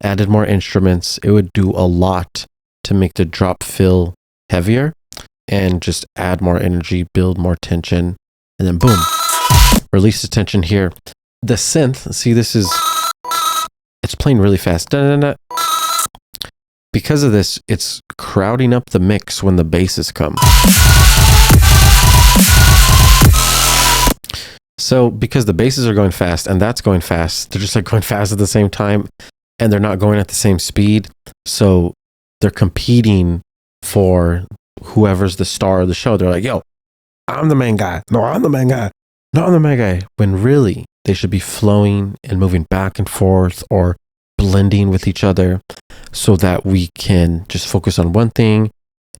Speaker 1: added more instruments, it would do a lot to make the drop feel heavier and just add more energy, build more tension, and then boom, release the tension here. The synth, see, it's playing really fast. Because of this, it's crowding up the mix when the basses come. So because the basses are going fast and that's going fast, they're just like going fast at the same time and they're not going at the same speed. So they're competing for whoever's the star of the show. They're like, yo, I'm the main guy. No, I'm the main guy. No, I'm the main guy. When really they should be flowing and moving back and forth or blending with each other so that we can just focus on one thing.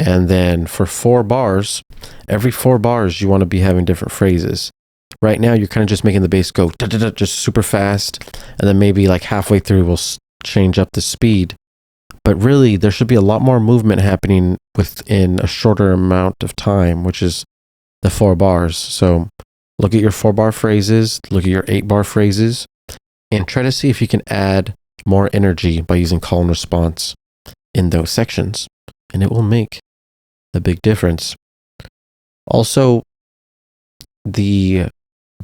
Speaker 1: And then for 4 bars, every 4 bars, you want to be having different phrases. Right now, you're kind of just making the bass go just super fast. And then maybe like halfway through, we'll change up the speed. But really, there should be a lot more movement happening within a shorter amount of time, which is the 4 bars. So look at your 4-bar phrases, look at your 8-bar phrases, and try to see if you can add more energy by using call and response in those sections. And it will make a big difference. Also, the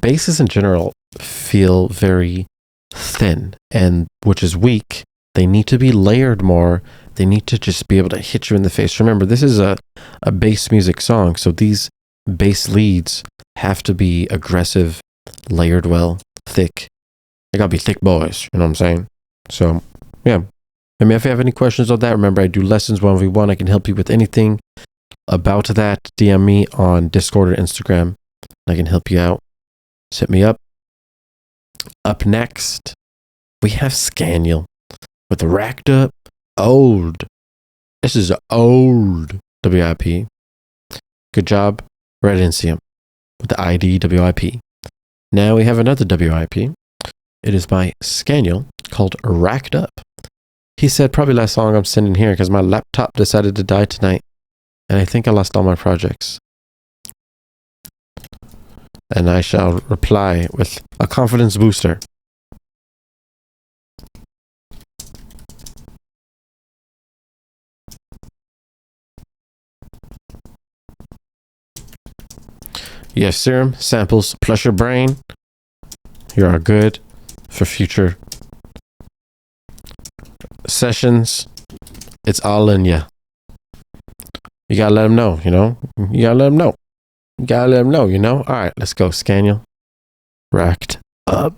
Speaker 1: basses in general feel very thin, and which is weak. They need to be layered more. They need to just be able to hit you in the face. Remember, this is a bass music song, so these bass leads have to be aggressive, layered well, thick. They gotta be thick boys, you know what I'm saying? So, yeah. I mean, if you have any questions on that, remember I do lessons 1v1. I can help you with anything about that. DM me on Discord or Instagram. I can help you out. Hit me up. Up next, we have Scaniel with Racked Up Old. This is old WIP. Good job. Red Insium with the ID WIP. Now we have another WIP. It is by Scaniel called Racked Up. He said, probably last song I'm sending here because my laptop decided to die tonight. And I think I lost all my projects. And I shall reply with a confidence booster. Yes, serum, samples, plus your brain. You are good for future sessions. It's all in ya. You gotta let them know, you know? You gotta let them know. You gotta let them know, you know? All right, let's go, Scaniel. Racked Up.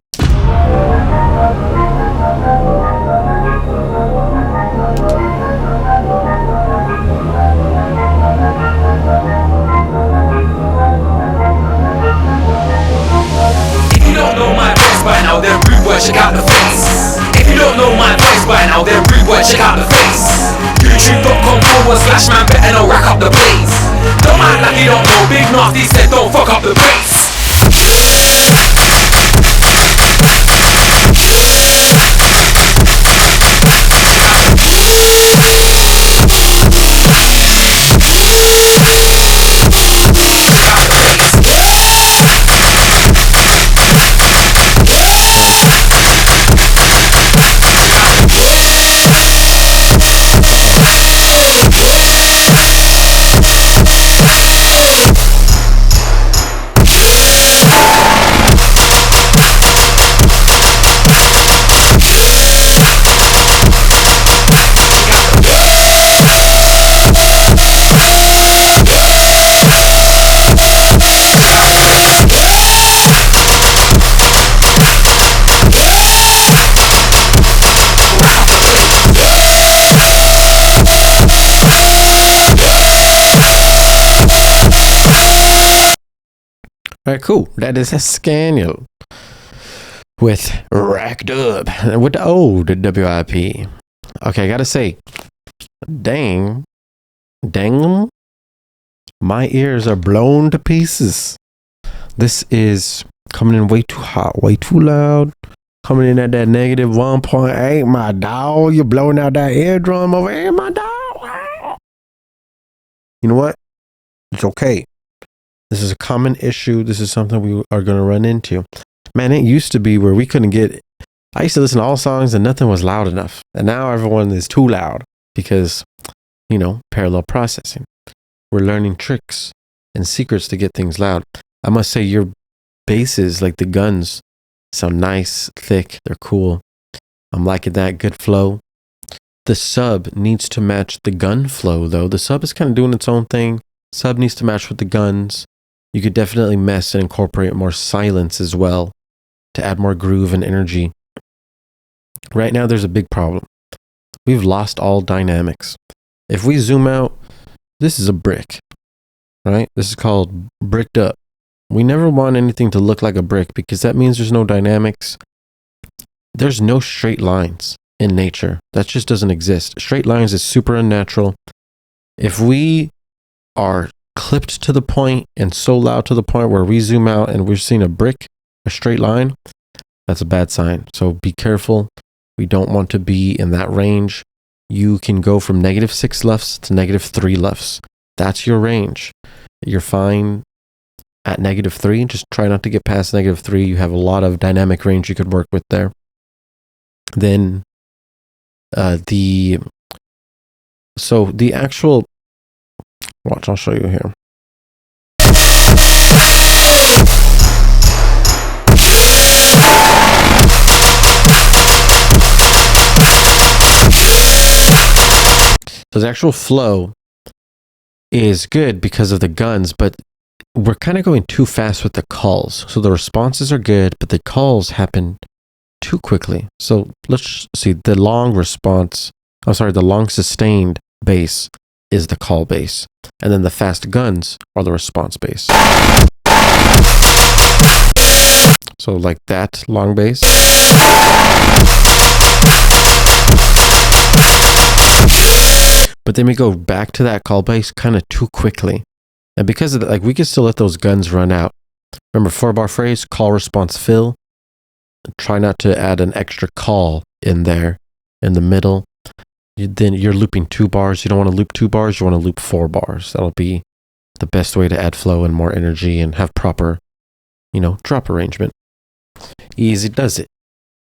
Speaker 3: If you don't know my voice by now, then rude boy, check out the face. If you don't know my voice by now, then rude boy, check out the face. YouTube.com/man, better know rack up the place. Don't act like you don't know, Big Nasty said don't fuck up the bass.
Speaker 1: All right, cool. That is a Scaniel with Racked Up with the old WIP. Okay, I gotta say, dang, my ears are blown to pieces. This is coming in way too hot, way too loud. Coming in at that negative 1.8, my dog. You're blowing out that eardrum over here, my dog. You know what? It's okay. This is a common issue. This is something we are going to run into. Man, it used to be where we couldn't get... I used to listen to all songs and nothing was loud enough. And now everyone is too loud because, you know, parallel processing. We're learning tricks and secrets to get things loud. I must say your basses, like the guns, sound nice, thick, they're cool. I'm liking that, good flow. The sub needs to match the gun flow though. The sub is kind of doing its own thing. Sub needs to match with the guns. You could definitely mess and incorporate more silence as well to add more groove and energy. Right now there's a big problem. We've lost all dynamics. If we zoom out, this is a brick, right? This is called bricked up. We never want anything to look like a brick because that means there's no dynamics. There's no straight lines in nature. That just doesn't exist. Straight lines is super unnatural. If we are clipped to the point and so loud to the point where we zoom out and we're seeing a brick, a straight line, that's a bad sign. So be careful. We don't want to be in that range. You can go from -6 LUFS to -3 LUFS. That's your range. You're fine at -3. Just try not to get past -3. You have a lot of dynamic range you could work with there. Then the actual, watch, I'll show you here. So the actual flow is good because of the guns, but we're kind of going too fast with the calls. So the responses are good, but the calls happen too quickly. So let's see, the long response, the long sustained bass is the call bass. And then the fast guns are the response bass. So like that long bass. But then we go back to that call bass kind of too quickly. And because of that, like, we can still let those guns run out. Remember, 4-bar phrase, call, response, fill. Try not to add an extra call in there in the middle. Then you're looping 2 bars. You don't want to loop 2 bars. You want to loop 4 bars. That'll be the best way to add flow and more energy and have proper, you know, drop arrangement. Easy does it.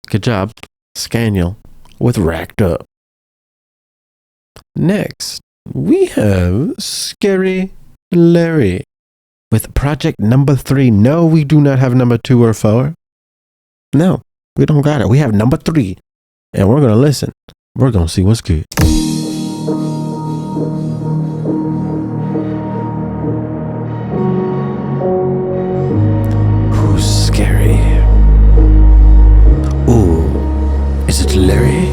Speaker 1: Good job, Scaniel with Racked Up. Next, we have Scary Larry with project number 3. No, we do not have number 2 or 4. No, we don't got it. We have number 3. And we're going to listen. We're going to see what's good. Who's scary? Ooh, is it Larry?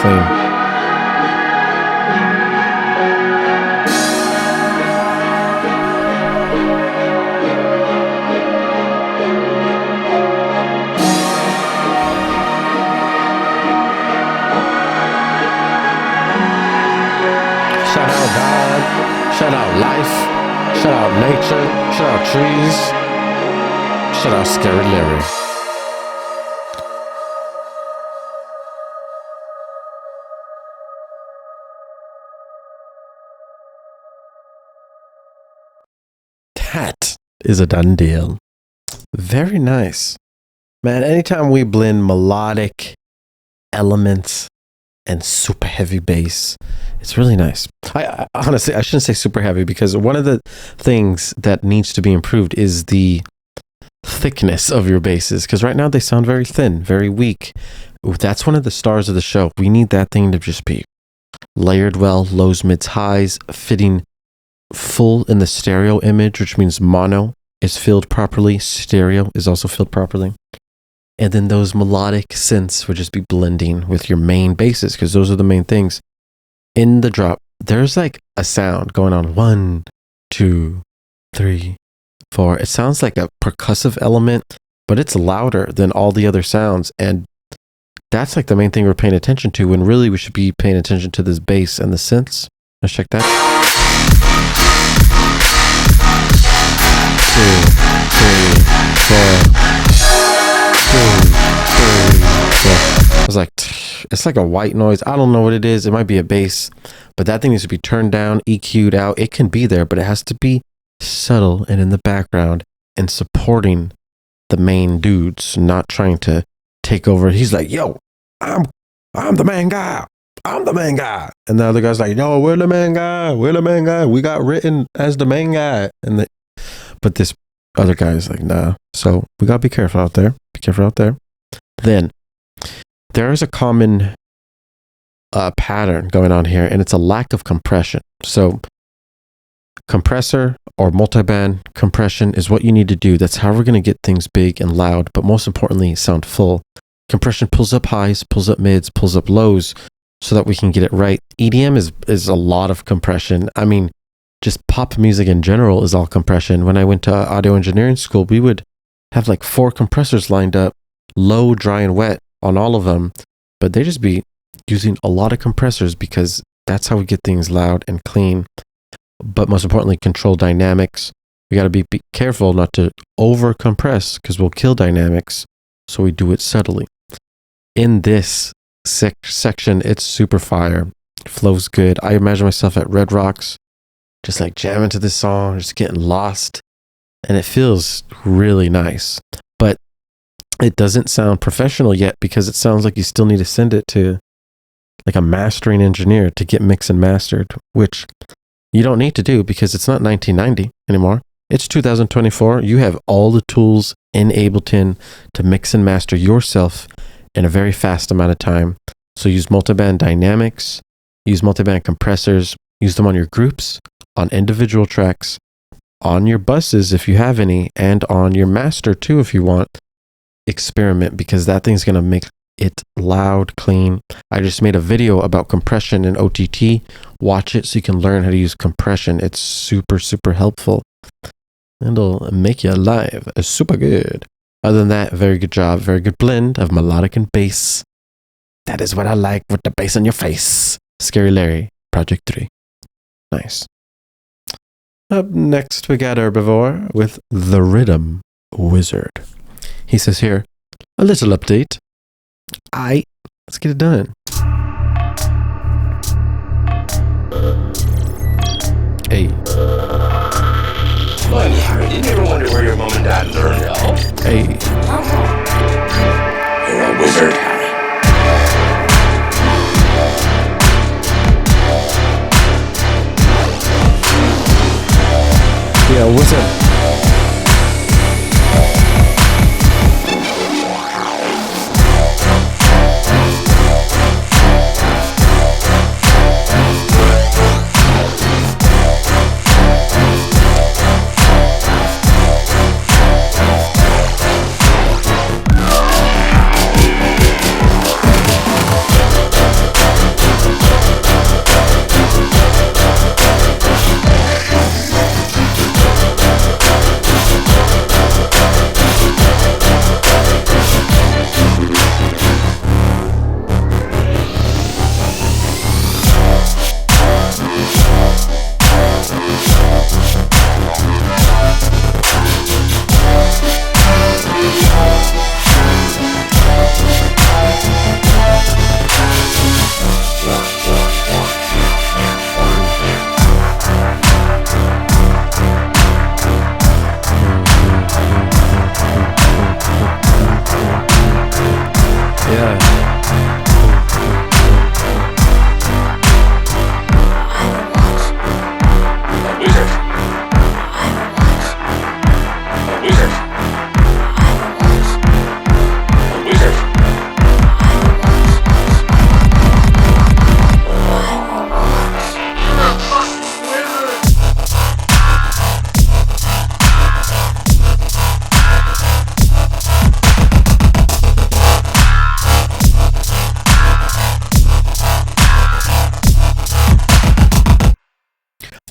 Speaker 1: clean. Shout out God, shout out life, shout out nature, shout out trees, shout out Scary Larry. That is a done deal. Very nice. Man, anytime we blend melodic elements and super heavy bass, it's really nice. I honestly, I shouldn't say super heavy, because one of the things that needs to be improved is the thickness of your basses, because right now they sound very thin, very weak. That's one of the stars of the show. We need that thing to just be layered well, lows, mids, highs, fitting full in the stereo image, which means mono is filled properly, stereo is also filled properly. And then those melodic synths would just be blending with your main basses, because those are the main things. In the drop, there's like a sound going on. 1, 2, 3, 4. It sounds like a percussive element, but it's louder than all the other sounds. And that's like the main thing we're paying attention to, when really we should be paying attention to this bass and the synths. Let's check that. 2, 3, 4. I was like, it's like a white noise. I don't know what it is. It might be a bass, but that thing needs to be turned down, EQ'd out. It can be there, but it has to be subtle and in the background and supporting the main dudes, not trying to take over. He's like, yo, I'm the main guy. I'm the main guy. And the other guy's like, no, we're the main guy. We're the main guy. We got written as the main guy. But this other guy is like, nah. So we gotta be careful out there. Be careful out there. Then there is a common pattern going on here, and it's a lack of compression. So compressor or multiband compression is what you need to do. That's how we're going to get things big and loud, but most importantly, sound full. Compression pulls up highs, pulls up mids, pulls up lows, so that we can get it right. EDM is a lot of compression. I mean, just pop music in general is all compression. When I went to audio engineering school, we would have like 4 compressors lined up, low, dry, and wet on all of them, but they just be using a lot of compressors, because that's how we get things loud and clean. But most importantly, control dynamics. We got to be careful not to over compress, because we'll kill dynamics. So we do it subtly. In this section, it's super fire. It flows good. I imagine myself at Red Rocks, just like jamming to this song, just getting lost, and it feels really nice. But it doesn't sound professional yet, because it sounds like you still need to send it to like a mastering engineer to get mixed and mastered, which you don't need to do, because it's not 1990 anymore. It's 2024. You have all the tools in Ableton to mix and master yourself in a very fast amount of time. So use multiband dynamics, use multiband compressors, use them on your groups, on individual tracks, on your buses if you have any, and on your master too if you want. Experiment, because that thing's going to make it loud, clean. I just made a video about compression in OTT. Watch it so you can learn how to use compression. It's super, super helpful. It'll make you alive. It's super good. Other than that, very good job. Very good blend of melodic and bass. That is what I like, with the bass on your face. Scary Larry, Project 3. Nice. Up next, we got Herbivore with The Rhythm Wizard. He says here, a little update. Let's get it done. Hey.
Speaker 3: Funny, Harry, did you ever wonder where your mom and dad learned it all?
Speaker 1: Hey.
Speaker 3: You're a wizard, Harry.
Speaker 1: Yeah, wizard.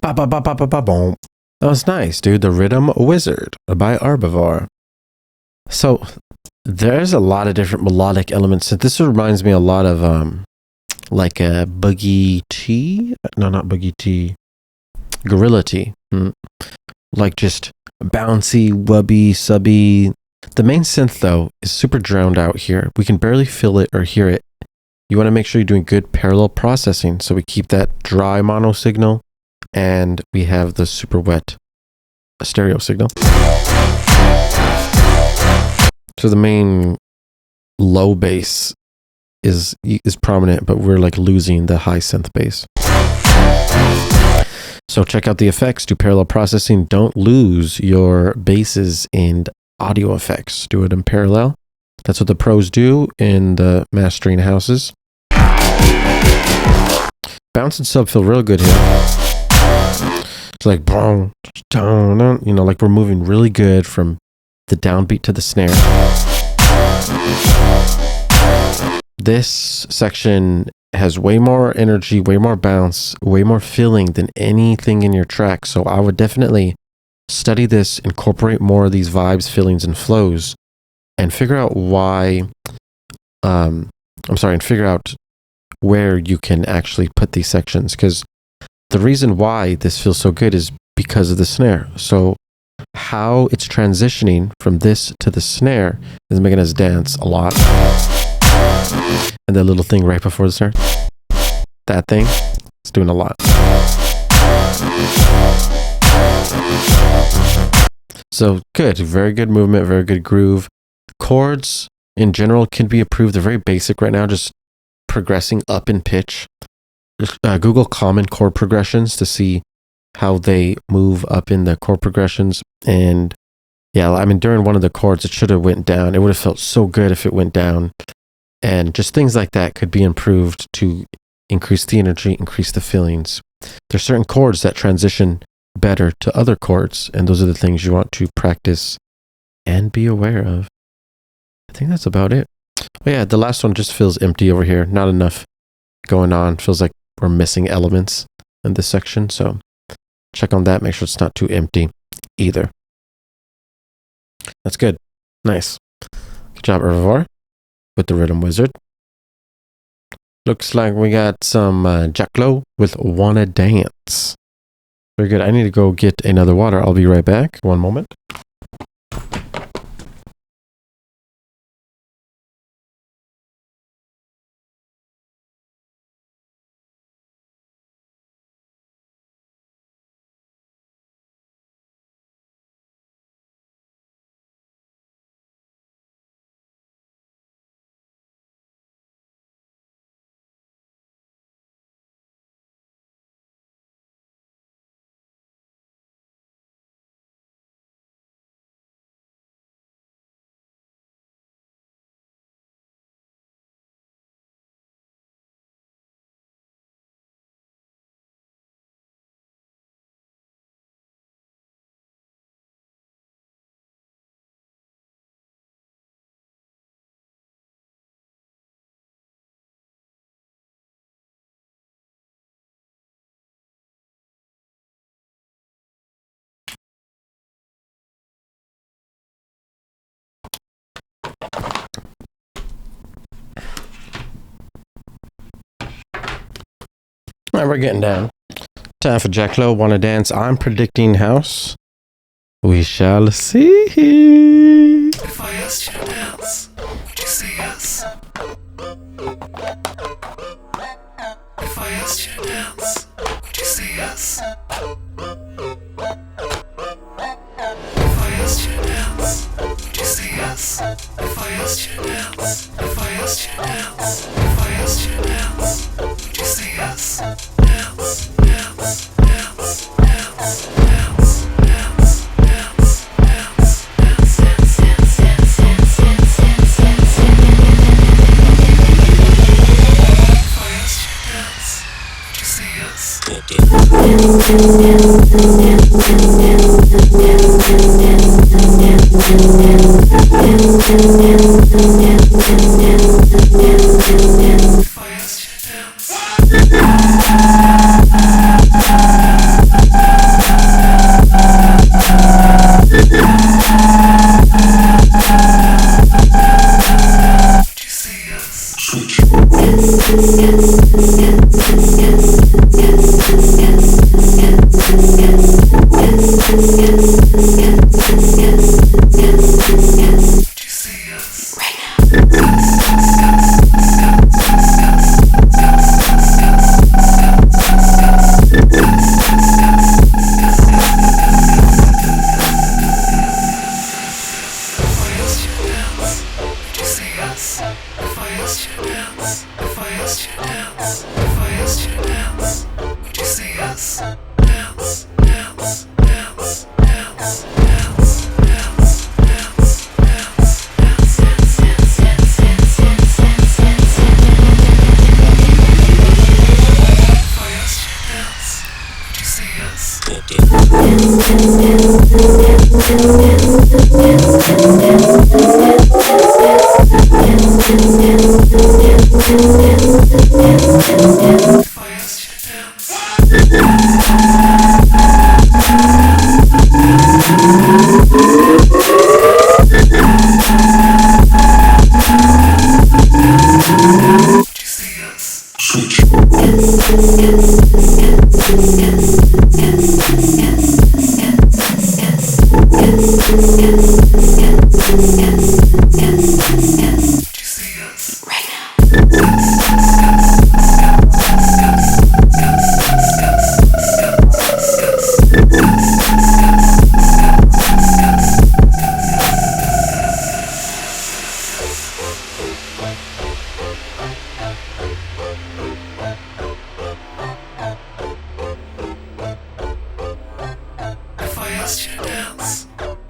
Speaker 1: Ba, ba, ba, ba, ba, ba, boom. That was nice, dude. The Rhythm Wizard by Arbivore. So there's a lot of different melodic elements. This reminds me a lot of like a Boogie T. No, not Boogie T. Gorilla T. Like just bouncy, wubby, subby. The main synth though is super drowned out here. We can barely feel it or hear it. You want to make sure you're doing good parallel processing. So we keep that dry mono signal and we have the super wet stereo signal. So the main low bass is prominent, but we're like losing the high synth bass. So check out the effects, do parallel processing. Don't lose your basses in audio effects. Do it in parallel. That's what the pros do in the mastering houses. Bounce and sub feel real good here. It's like, boom, you know, like we're moving really good from the downbeat to the snare. This section has way more energy, way more bounce, way more feeling than anything in your track. So I would definitely study this, incorporate more of these vibes, feelings, and flows, and figure out and figure out where you can actually put these sections. Because the reason why this feels so good is because of the snare. So how it's transitioning from this to the snare is making us dance a lot. And that little thing right before the snare, that thing, it's doing a lot. So good, very good movement, very good groove. Chords in general can be improved. They're very basic right now, just progressing up in pitch. Just Google common chord progressions to see how they move up in the chord progressions. And yeah, I mean, during one of the chords, it should have went down. It would have felt so good if it went down. And just things like that could be improved to increase the energy, increase the feelings. There's certain chords that transition better to other chords, and those are the things you want to practice and be aware of. I think that's about it. Oh yeah, the last one just feels empty over here. Not enough going on. Feels like we're missing elements in this section. So check on that. Make sure it's not too empty either. That's good. Nice. Good job, Arbivore, with the Rhythm Wizard. Looks like we got some Jack Low with Wanna Dance. Very good. I need to go get another water. I'll be right back. One moment. All right, we're getting down. Time for Jack Low, Wanna Dance. I'm predicting house. We shall see.
Speaker 3: If I asked you to dance, would you say yes? If I asked you to dance, would you say yes? If I asked you to dance, would you say yes? If I asked you to dance, if I asked you to dance, if I asked you to dance, would you say yes? Dance, dance, dance, dance, dance, dance, dance, dance, dance, dance, dance, dance, dance, dance, dance, dance. If I asked you to dance, would you say yes? If I asked you to dance. If I asked you to dance, would you say yes? Dance, dance, dance, dance, dance, dance, dance, dance, dance, dance, dance, dance. If I asked you to dance, would you say yes? If I asked you to dance, would you say yes? If I asked you to dance,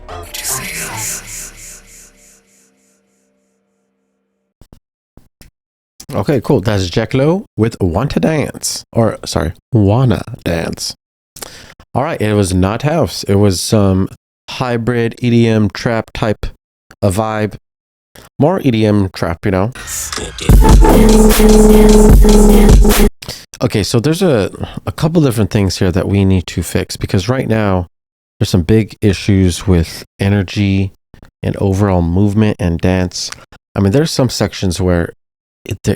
Speaker 3: would you say yes?
Speaker 1: Okay, cool. That's Jack Lowe with Want to Dance. Or, sorry, Wanna Dance. All right, it was not house. It was some hybrid EDM trap type of vibe. More EDM trap, you know. Okay, so there's a couple different things here that we need to fix because right now there's some big issues with energy and overall movement and dance. I mean, there's some sections where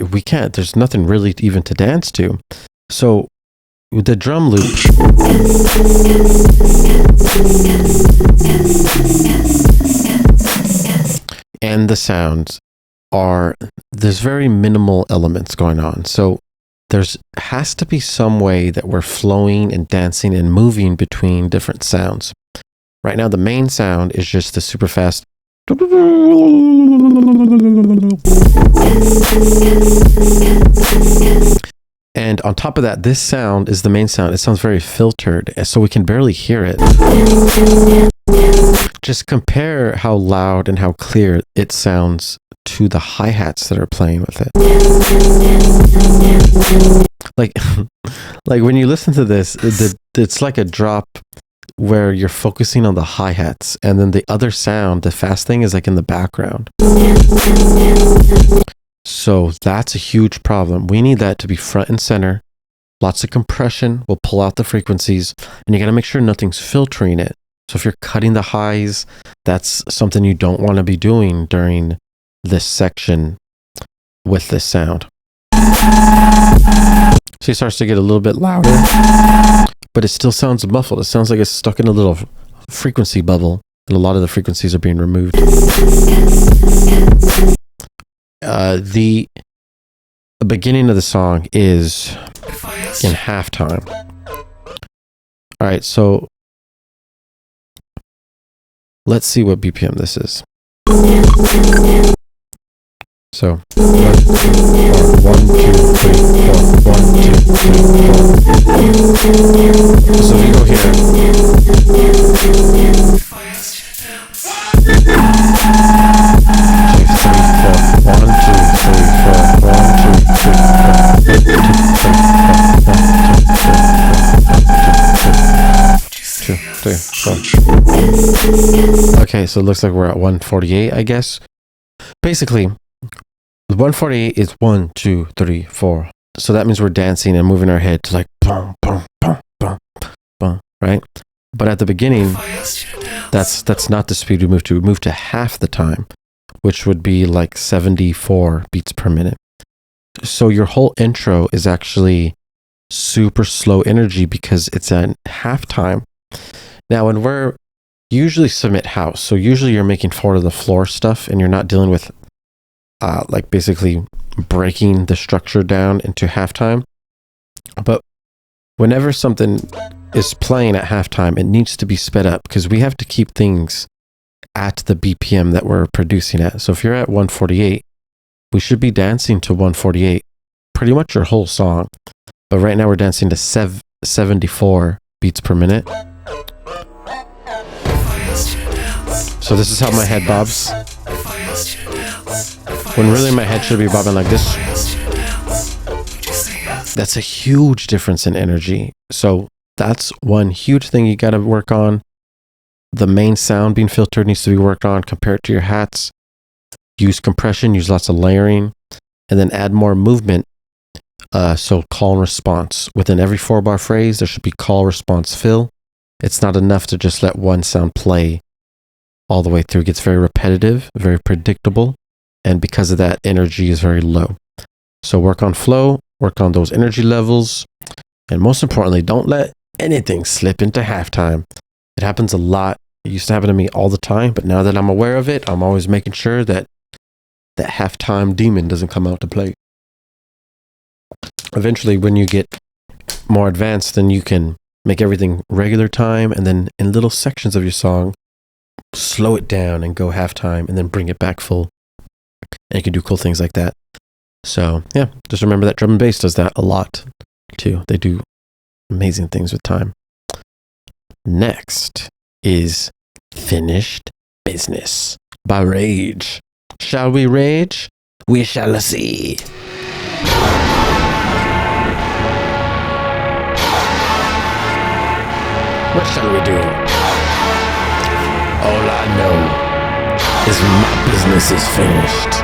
Speaker 1: we can't, there's nothing really even to dance to. So the drum loop and the sounds there's very minimal elements going on. So has to be some way that we're flowing and dancing and moving between different sounds. Right now, the main sound is just the super fast. And on top of that, this sound is the main sound. It sounds very filtered, so we can barely hear it. Just compare how loud and how clear it sounds to the hi-hats that are playing with it. Like when you listen to this, it's like a drop where you're focusing on the hi-hats, and then the other sound, the fast thing, is like in the background. So that's a huge problem. We need that to be front and center. Lots of compression will pull out the frequencies, and you got to make sure nothing's filtering it. So if you're cutting the highs, that's something you don't want to be doing during this section with this sound. So it starts to get a little bit louder, but it still sounds muffled. It sounds like it's stuck in a little frequency bubble, and a lot of the frequencies are being removed. The beginning of the song is in halftime. All right, so let's see what BPM this is. So 1, 2, 3, 4, 1, 2, 3, 4. So we go here. 1, 2, 3, 4, 1, 2, 3, 4. Okay, so it looks like we're at 148, I guess. Basically, the 148 is 1, 2, 3, 4. So that means we're dancing and moving our head to like boom, boom, boom, boom, boom, right? But at the beginning, that's not the speed we move to. We move to half the time, which would be like 74 beats per minute. So your whole intro is actually super slow energy because it's at halftime. Now, when we're usually submit house, so usually you're making floor to the floor stuff and you're not dealing with like basically breaking the structure down into halftime. But whenever something is playing at halftime, it needs to be sped up because we have to keep things at the BPM that we're producing at. So if you're at 148, we should be dancing to 148 pretty much your whole song. But right now we're dancing to 74 beats per minute. So this is how my head bobs. When really my head should be bobbing like this. That's a huge difference in energy. So that's one huge thing you got to work on. The main sound being filtered needs to be worked on compared to your hats. Use compression, use lots of layering, and then add more movement. So call and response. Within every 4-bar phrase, there should be call, response, fill. It's not enough to just let one sound play all the way through. It gets very repetitive, very predictable, and because of that, energy is very low. So work on flow, work on those energy levels, and most importantly, don't let anything slip into halftime. It happens a lot. It used to happen to me all the time, but now that I'm aware of it, I'm always making sure that that halftime demon doesn't come out to play. Eventually, when you get more advanced, then you can make everything regular time, and then in little sections of your song, slow it down and go halftime, and then bring it back full. And you can do cool things like that. So yeah, just remember that drum and bass does that a lot too. They do amazing things with time. Next is Finished Business by Rage. Shall we rage? We shall see. What shall we do? All I know is my business is finished.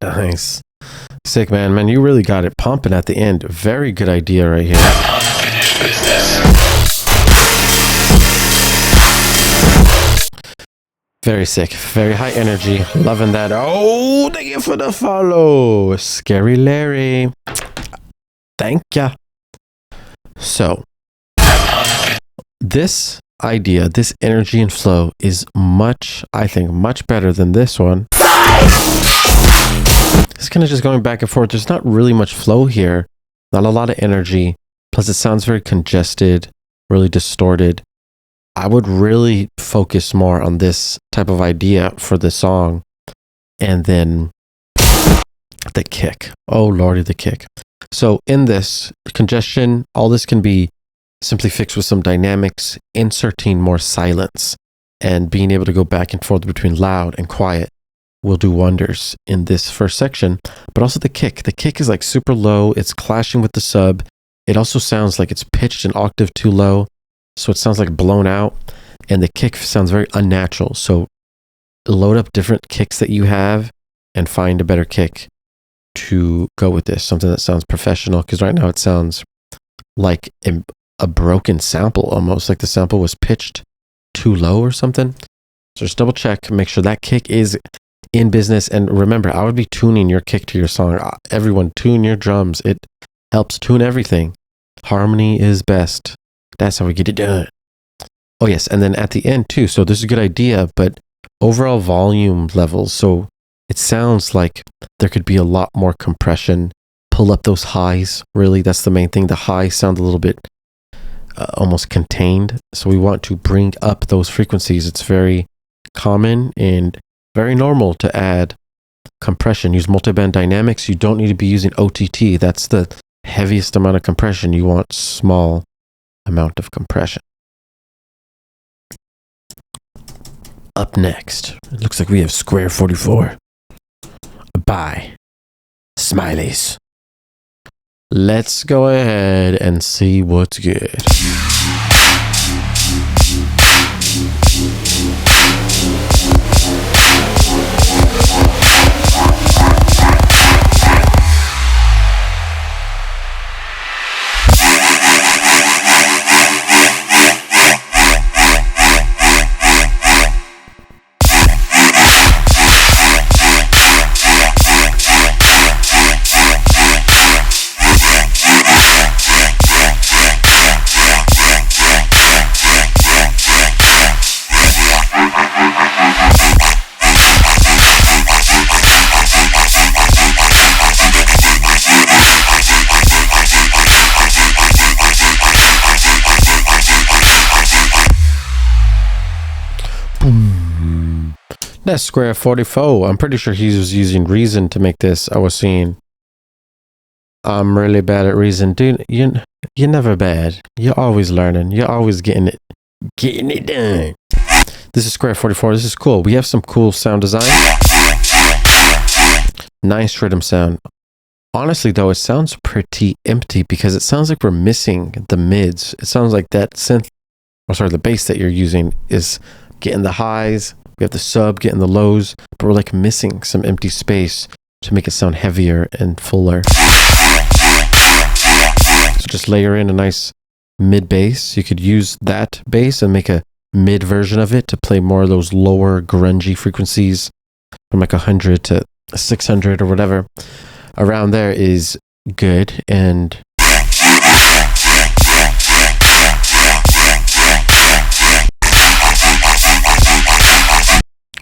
Speaker 1: Nice. Sick, man. Man, you really got it pumping at the end. Very good idea right here. Very sick. Very high energy. Loving that. Oh, thank you for the follow. Scary Larry. Thank ya. So, this idea, this energy and flow is I think, much better than this one. It's kind of just going back and forth. There's not really much flow here. Not a lot of energy. Plus, it sounds very congested, really distorted. I would really focus more on this type of idea for the song. And then the kick. Oh, lordy, the kick. So in this congestion, all this can be simply fixed with some dynamics, inserting more silence, and being able to go back and forth between loud and quiet will do wonders in this first section. But also the kick. The kick is like super low. It's clashing with the sub. It also sounds like it's pitched an octave too low. So it sounds like blown out. And the kick sounds very unnatural. So load up different kicks that you have and find a better kick to go with this. Something that sounds professional. Because right now it sounds like a broken sample almost. Like the sample was pitched too low or something. So just double check. Make sure that kick is in business. And remember, I would be tuning your kick to your song. Everyone, tune your drums. It helps tune everything. Harmony is best. That's how we get it done. Oh yes, and then at the end too. So this is a good idea, but overall volume levels. So it sounds like there could be a lot more compression, pull up those highs. Really, that's the main thing. The highs sound a little bit almost contained. So we want to bring up those frequencies. It's very common and very normal to add compression. Use multiband dynamics. You don't need to be using OTT. That's the heaviest amount of compression. You want small amount of compression. Up next, it looks like we have Square 44 by Smileys. Let's go ahead and see what's good. That's Square 44. I'm pretty sure he was using Reason to make this. I was seeing. I'm really bad at Reason. Dude, you're never bad. You're always learning. You're always getting it done. This is Square 44. This is cool. We have some cool sound design. Nice rhythm sound. Honestly, though, it sounds pretty empty because it sounds like we're missing the mids. It sounds like that synth, or sorry, the bass that you're using is getting the highs. We have the sub getting the lows, but we're like missing some empty space to make it sound heavier and fuller. So just layer in a nice mid bass. You could use that bass and make a mid version of it to play more of those lower grungy frequencies from like 100 to 600 or whatever. Around there is good. And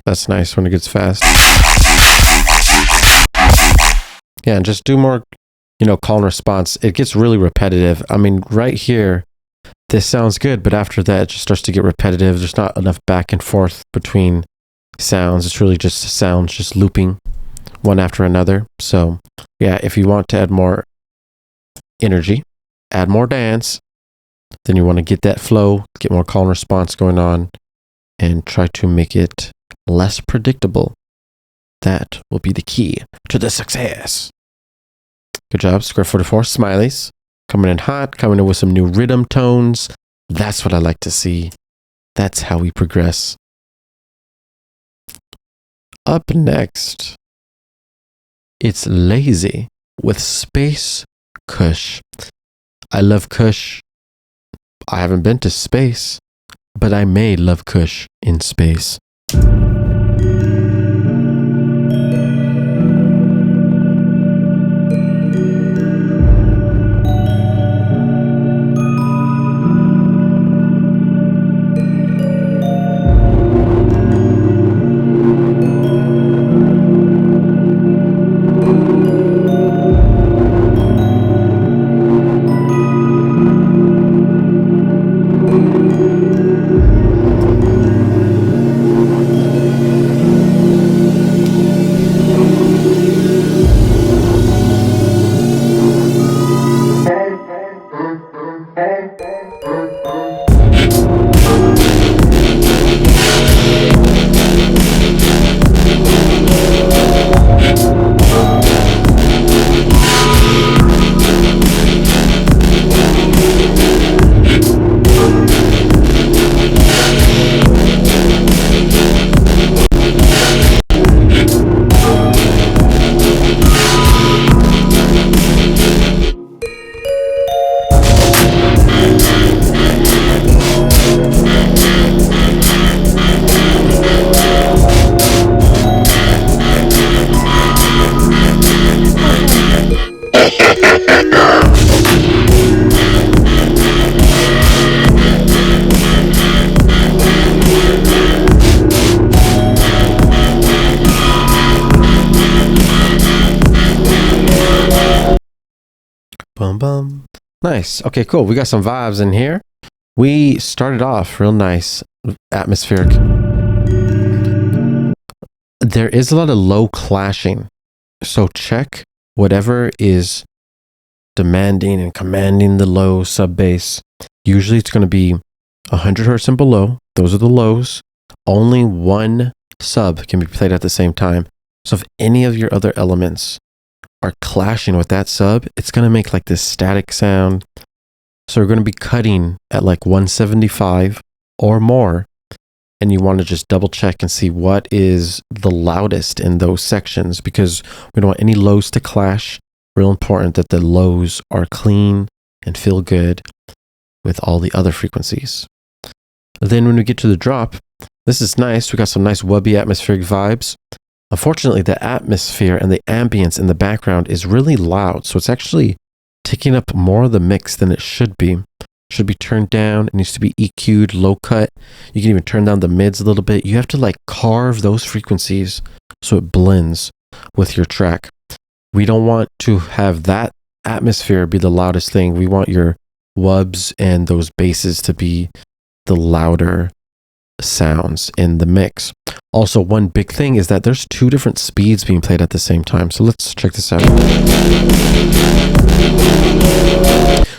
Speaker 1: that's nice when it gets fast. Yeah, and just do more, call and response. It gets really repetitive. I mean, right here, this sounds good, but after that, it just starts to get repetitive. There's not enough back and forth between sounds. It's really just sounds just looping one after another. So, yeah, if you want to add more energy, add more dance, then you want to get that flow, get more call and response going on, and try to make it less predictable. That will be the key to the success. Good job, Square 44. Smileys coming in hot, coming in with some new rhythm tones. That's what I like to see. That's how we progress. Up next, it's Lazy with Space Kush. I love Kush. I haven't been to space, but I may love Kush in space. bum. Nice. Okay, cool. We got some vibes in here. We started off real nice, atmospheric. There is a lot of low clashing. So check whatever is demanding and commanding the low sub bass. Usually it's going to be 100 hertz and below. Those are the lows. Only one sub can be played at the same time. So if any of your other elements are clashing with that sub, it's going to make like this static sound. So we're going to be cutting at like 175 or more. And you want to just double check and see what is the loudest in those sections, because we don't want any lows to clash. Real important that the lows are clean and feel good with all the other frequencies. Then when we get to the drop, this is nice. We got some nice wubby atmospheric vibes. Unfortunately, the atmosphere and the ambience in the background is really loud. So it's actually taking up more of the mix than it should be. Should be turned down. It needs to be EQ'd, low cut. You can even turn down the mids a little bit. You have to like carve those frequencies so it blends with your track. We don't want to have that atmosphere be the loudest thing. We want your wubs and those basses to be the louder sounds in the mix. Also, one big thing is that there's two different speeds being played at the same time. So let's check this out.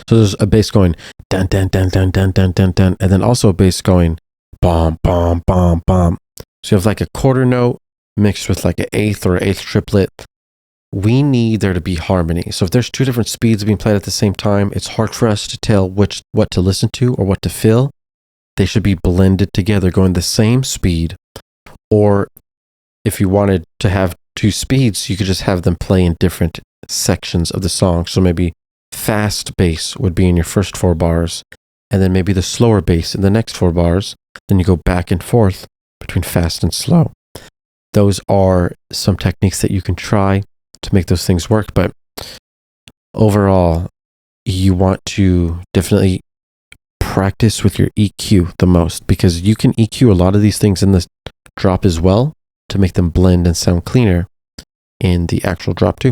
Speaker 1: So there's a bass going dun dun dun dun dun dun dun dun, and then also a bass going bomb bomb bomb bomb. So you have like a quarter note mixed with like an eighth or eighth triplet. We need there to be harmony. So if there's two different speeds being played at the same time, it's hard for us to tell what to listen to or what to feel. They should be blended together, going the same speed. Or if you wanted to have two speeds, you could just have them play in different sections of the song. So maybe fast bass would be in your first 4 bars, and then maybe the slower bass in the next 4 bars. Then you go back and forth between fast and slow. Those are some techniques that you can try to make those things work. But overall, you want to definitely practice with your EQ the most, because you can EQ a lot of these things in the drop as well to make them blend and sound cleaner in the actual drop too.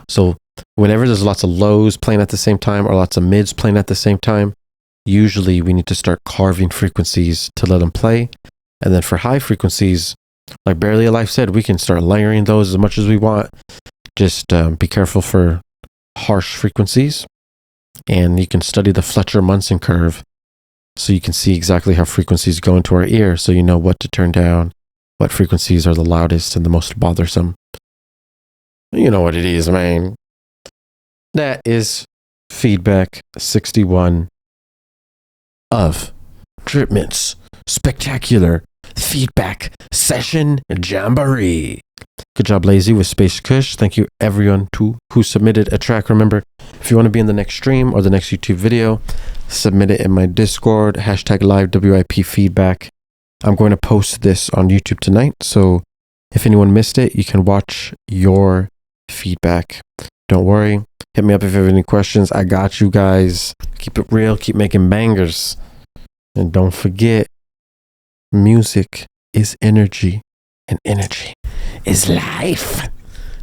Speaker 1: So whenever there's lots of lows playing at the same time or lots of mids playing at the same time, usually we need to start carving frequencies to let them play. And then for high frequencies, like Barely Alive said, we can start layering those as much as we want. Just be careful for harsh frequencies, and you can study the Fletcher-Munson curve so you can see exactly how frequencies go into our ear, so you know what to turn down, what frequencies are the loudest and the most bothersome. You know what it is, man. That is feedback 61 of Dripment's spectacular feedback session jamboree. Good job, Lazy, with Space Kush. Thank you, everyone who submitted a track. Remember, if you want to be in the next stream or the next YouTube video, submit it in my Discord, #live WIP feedback. I'm going to post this on YouTube tonight, so if anyone missed it, you can watch your feedback. Don't worry. Hit me up if you have any questions. I got you guys. Keep it real. Keep making bangers. And don't forget, music is energy, and energy is life.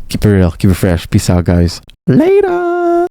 Speaker 1: Keep it real. Keep it fresh. Peace out, guys. Later.